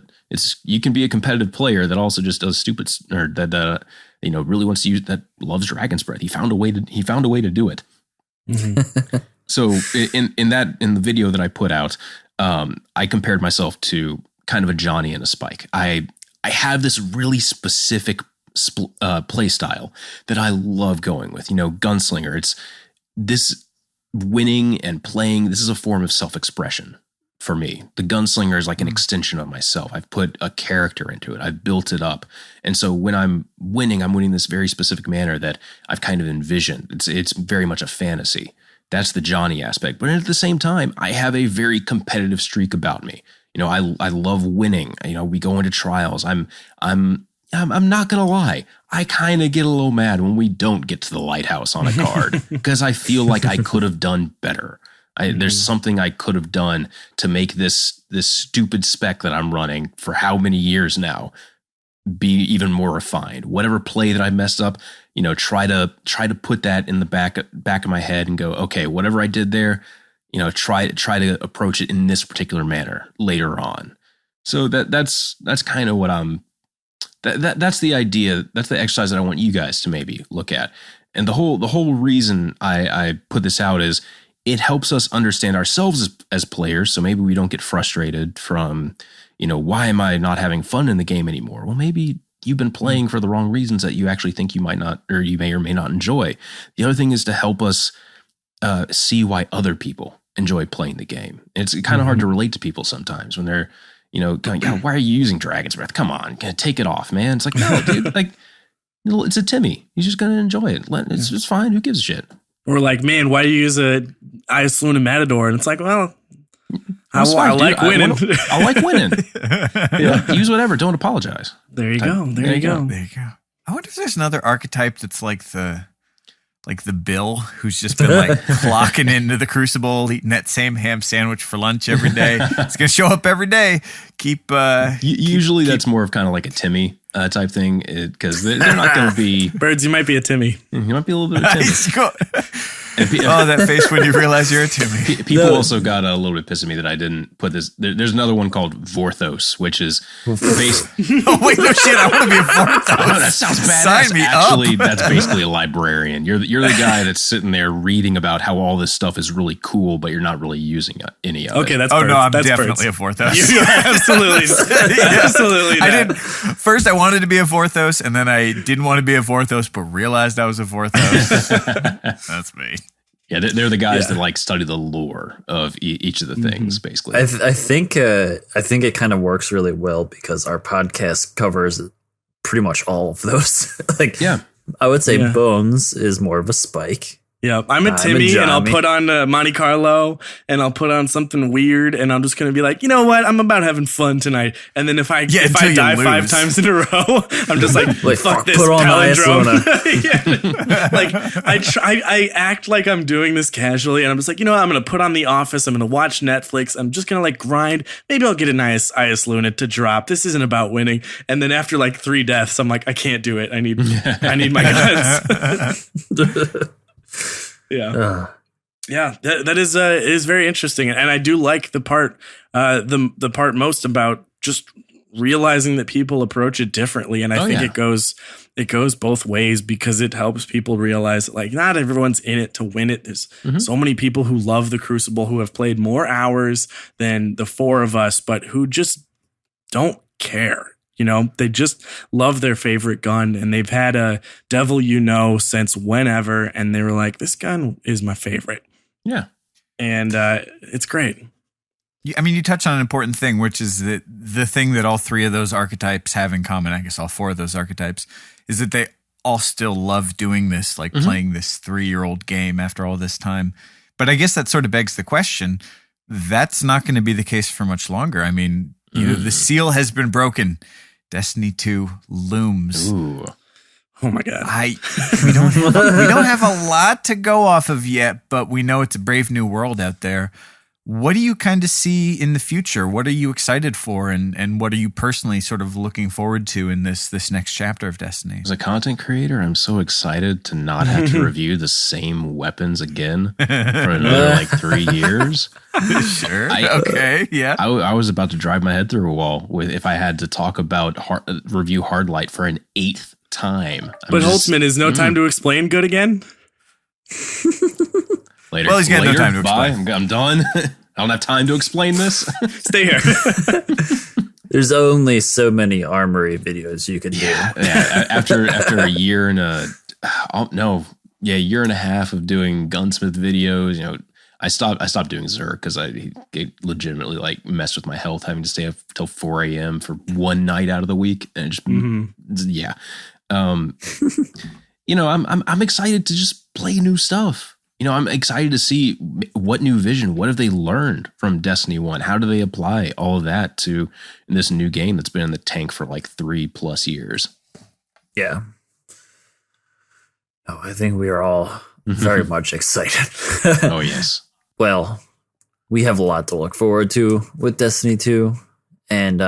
you can be a competitive player that also just does stupid, or that really wants to use, that loves Dragon's Breath. He found a way to do it. Mm-hmm. So in the video that I put out, I compared myself to kind of a Johnny and a Spike. I have this really specific play style that I love going with. Gunslinger. It's this winning and playing. This is a form of self-expression for me. The gunslinger is like an extension of myself. I've put a character into it. I've built it up. And so when I'm winning this very specific manner that I've kind of envisioned. It's very much a fantasy. That's the Johnny aspect. But at the same time, I have a very competitive streak about me. I love winning. We go into trials. I'm not going to lie. I kind of get a little mad when we don't get to the lighthouse on a card because I feel like I could have done better. There's something I could have done to make this stupid spec that I'm running for how many years now be even more refined. Whatever play that I messed up, try to put that in the back of my head and go, okay, whatever I did there, try to approach it in this particular manner later on. So that's kind of what I'm. That's the idea. That's the exercise that I want you guys to maybe look at. And the whole reason I put this out is it helps us understand ourselves as players. So maybe we don't get frustrated from, why am I not having fun in the game anymore? Well, maybe you've been playing for the wrong reasons that you actually think you might not, or you may or may not enjoy. The other thing is to help us see why other people enjoy playing the game. It's kind of hard to relate to people sometimes when they're, going, why are you using Dragon's Breath? Come on, take it off, man. It's like, no, dude, it's a Timmy. He's just going to enjoy it. It's just fine. Who gives a shit? Or like, man, why do you use a Ice Luna Matador? And it's like, well, I like winning. I like winning. Use whatever. Don't apologize. There you go. There you go. I wonder if there's another archetype that's like the Bill who's just been clocking into the Crucible, eating that same ham sandwich for lunch every day. It's going to show up every day. Usually that's more of kind of like a Timmy type thing, because they're not going to be Birds. You might be a Timmy. You might be a little bit of Timmy. Oh, that face when you realize you're a Timmy. People also got a little bit pissed at me that I didn't put this. There's another one called Vorthos, which is based. Oh wait, no shit! I want to be a Vorthos. Oh, that sounds badass. Sign me Actually, up. that's basically a librarian. You're the guy that's sitting there reading about how all this stuff is really cool, but you're not really using any of it. Okay, that's Oh no, I'm that's definitely a Vorthos. You're absolutely, absolutely. I that. did. First, I wanted to be a Vorthos, and then I didn't want to be a Vorthos, but realized I was a Vorthos. That's me. Yeah, they're the guys that like study the lore of each of the things, basically. I think it kind of works really well because our podcast covers pretty much all of those. Like, Yeah. I would say Bones is more of a Spike. Yeah, I'm a Timmy, and I'll put on Monte Carlo, and I'll put on something weird, and I'm just gonna be like, you know what? I'm about having fun tonight. And then if I die 5 times in a row, I'm just like fuck this put on palindrome. Yeah. Like I act like I'm doing this casually, and I'm just like, you know what? I'm gonna put on The Office. I'm gonna watch Netflix. I'm just gonna like grind. Maybe I'll get a nice IS Luna to drop. This isn't about winning. And then after like 3 deaths, I'm like, I can't do it. I need my guns. Yeah. Yeah, that is it is very interesting, and I do like the part the part most about just realizing that people approach it differently, and I think it goes both ways because it helps people realize that, like, not everyone's in it to win it. There's so many people who love the Crucible who have played more hours than the 4 of us, but who just don't care. You know, they just love their favorite gun, and they've had a Devil since whenever, and they were like, this gun is my favorite. Yeah. And it's great. I mean, you touch on an important thing, which is that the thing that all 3 of those archetypes have in common, I guess all 4 of those archetypes, is that they all still love doing this, like playing this 3-year-old game after all this time. But I guess that sort of begs the question, that's not going to be the case for much longer. I mean, you know, the seal has been broken. Destiny 2 looms. Ooh. Oh my God. We don't have a lot to go off of yet, but we know it's a brave new world out there. What do you kind of see in the future? What are you excited for, and what are you personally sort of looking forward to in this next chapter of Destiny? As a content creator, I'm so excited to not have to review the same weapons again for another like 3 years. Sure. Okay. Yeah. I was about to drive my head through a wall if I had to talk about review Hardlight for an 8th time. But Holtzman, is no time to explain good again? Later. Well, he's got no time to explain. Bye. I'm done. I don't have time to explain this. Stay here. There's only so many armory videos you can do. Yeah. After a year and a year and a half of doing gunsmith videos, you know, I stopped doing Zerg because it legitimately like messed with my health, having to stay up till 4 a.m. for one night out of the week, and just yeah. You know, I'm excited to just play new stuff. You know, I'm excited to see what new vision, what have they learned from Destiny 1? How do they apply all of that to this new game that's been in the tank for like 3+ years? Yeah. Oh, I think we are all very much excited. Oh, yes. Well, we have a lot to look forward to with Destiny 2, and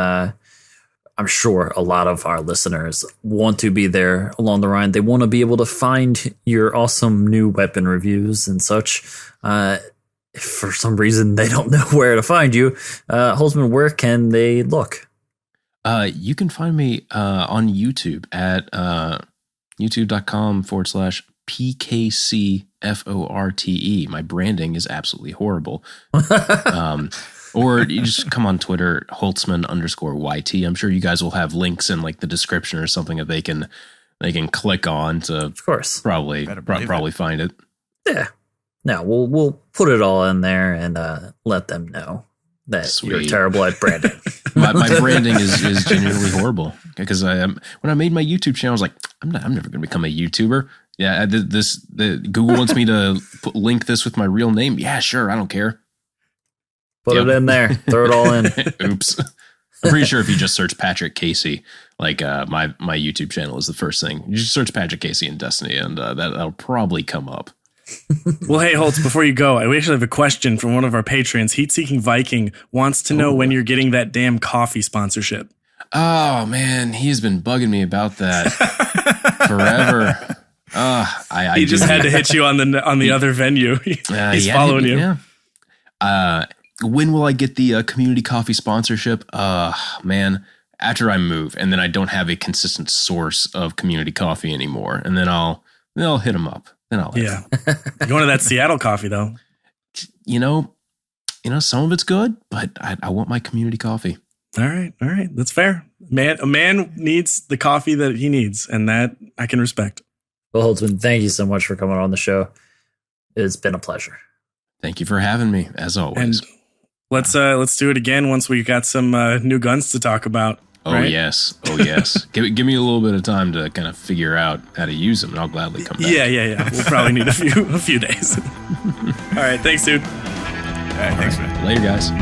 I'm sure a lot of our listeners want to be there along the ride. They want to be able to find your awesome new weapon reviews and such. If for some reason they don't know where to find you, Holtzman, where can they look? You can find me on YouTube at youtube.com/PKCFORTE. My branding is absolutely horrible. Or you just come on Twitter, Holtzman_YT. I'm sure you guys will have links in like the description or something that they can click on to, Of course, probably find it. Yeah. Now we'll put it all in there and let them know that you're terrible at branding. my branding is genuinely horrible because when I made my YouTube channel, I was like, I'm never going to become a YouTuber. Yeah, Google wants me to link this with my real name. Yeah, sure, I don't care. Put it in there. Throw it all in. Oops. I'm pretty sure if you just search Patrick Casey, like my YouTube channel is the first thing. You just search Patrick Casey in Destiny, and that'll probably come up. Well, hey, Holtz, before you go, we actually have a question from one of our patrons. Heat-Seeking Viking wants to know when you're getting that damn coffee sponsorship. Oh, man, he's been bugging me about that forever. He just had to hit you on the other venue. He's following you. Yeah. When will I get the community coffee sponsorship? Man, after I move, and then I don't have a consistent source of community coffee anymore, and then I'll hit him up. Then I'll You're going to that Seattle coffee though. You know, some of it's good, but I want my community coffee. All right, that's fair. A man needs the coffee that he needs, and that I can respect. Well, Holtzman, thank you so much for coming on the show. It's been a pleasure. Thank you for having me, as always. And let's do it again once we got some new guns to talk about. Oh, right? yes. give me a little bit of time to kind of figure out how to use them, and I'll gladly come back. Yeah. We'll probably need a few days. All right, thanks, dude. All right, thanks, man. Later, guys.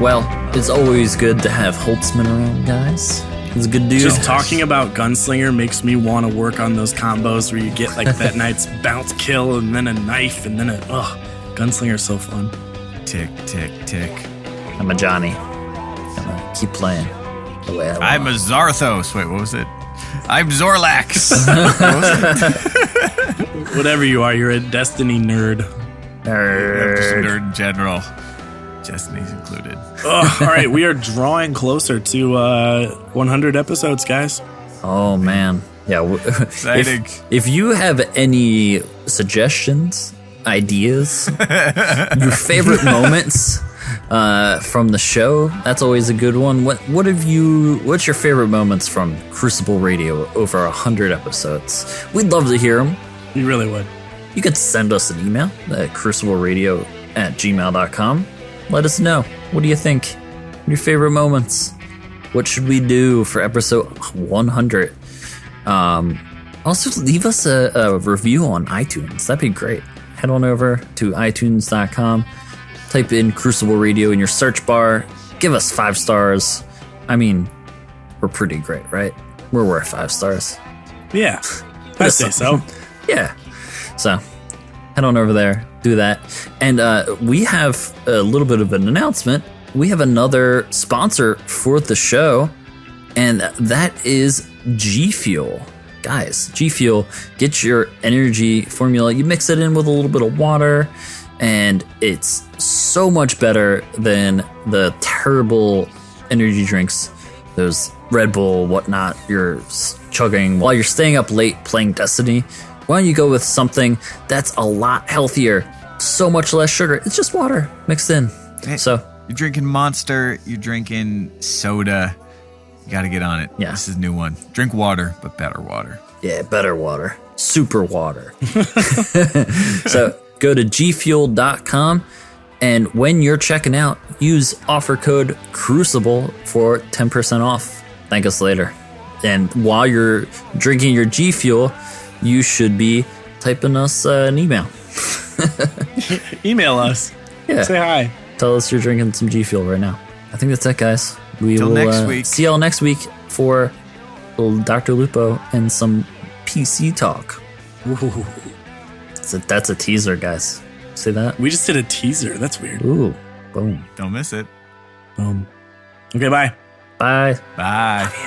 Well, it's always good to have Holtzman around, guys. He's a good dude. Just talking about Gunslinger makes me want to work on those combos where you get like that knight's bounce kill and then a knife and then Gunslinger's so fun. Tick, tick, tick. I'm a Johnny. I'm gonna keep playing the way I want. I'm a Zarthos. Wait, what was it? I'm Zorlax. What was it? Whatever you are, you're a Destiny nerd. I'm just a nerd in general. Destiny's included. All right, we are drawing closer to 100 episodes, guys. Oh, man. Yeah. Exciting. If you have any suggestions, ideas, your favorite moments from the show, that's always a good one. What's your favorite moments from Crucible Radio over 100 episodes? We'd love to hear them. You really would. You could send us an email at crucibleradio@gmail.com. Let us know. What do you think? Your favorite moments? What should we do for episode 100? Also, leave us a review on iTunes. That'd be great. Head on over to itunes.com. Type in Crucible Radio in your search bar. Give us 5 stars. I mean, we're pretty great, right? We're worth 5 stars. Yeah, I'd say so. Yeah. So, head on over there. Do that. And we have a little bit of an announcement. We have another sponsor for the show, and that is G Fuel. Guys, G Fuel, get your energy formula. You mix it in with a little bit of water, and it's so much better than the terrible energy drinks, those Red Bull, whatnot, you're chugging while you're staying up late playing Destiny. Why don't you go with something that's a lot healthier, so much less sugar? It's just water mixed in. Hey, So you're drinking Monster, you're drinking soda. You got to get on it. Yeah. This is a new one. Drink water, but better water. yeah, better water, super water. So go to gfuel.com, and when you're checking out, use offer code Crucible for 10% off. Thank us later. And while you're drinking your G Fuel, you should be typing us an email. Email us. Yeah. Say hi. Tell us you're drinking some G Fuel right now. I think that's it, guys. We Till will next week. see y'all next week for little Dr. Lupo and some PC talk. Ooh. That's a teaser, guys. See that? We just did a teaser. That's weird. Ooh, boom. Don't miss it. Okay, bye. Bye. Bye.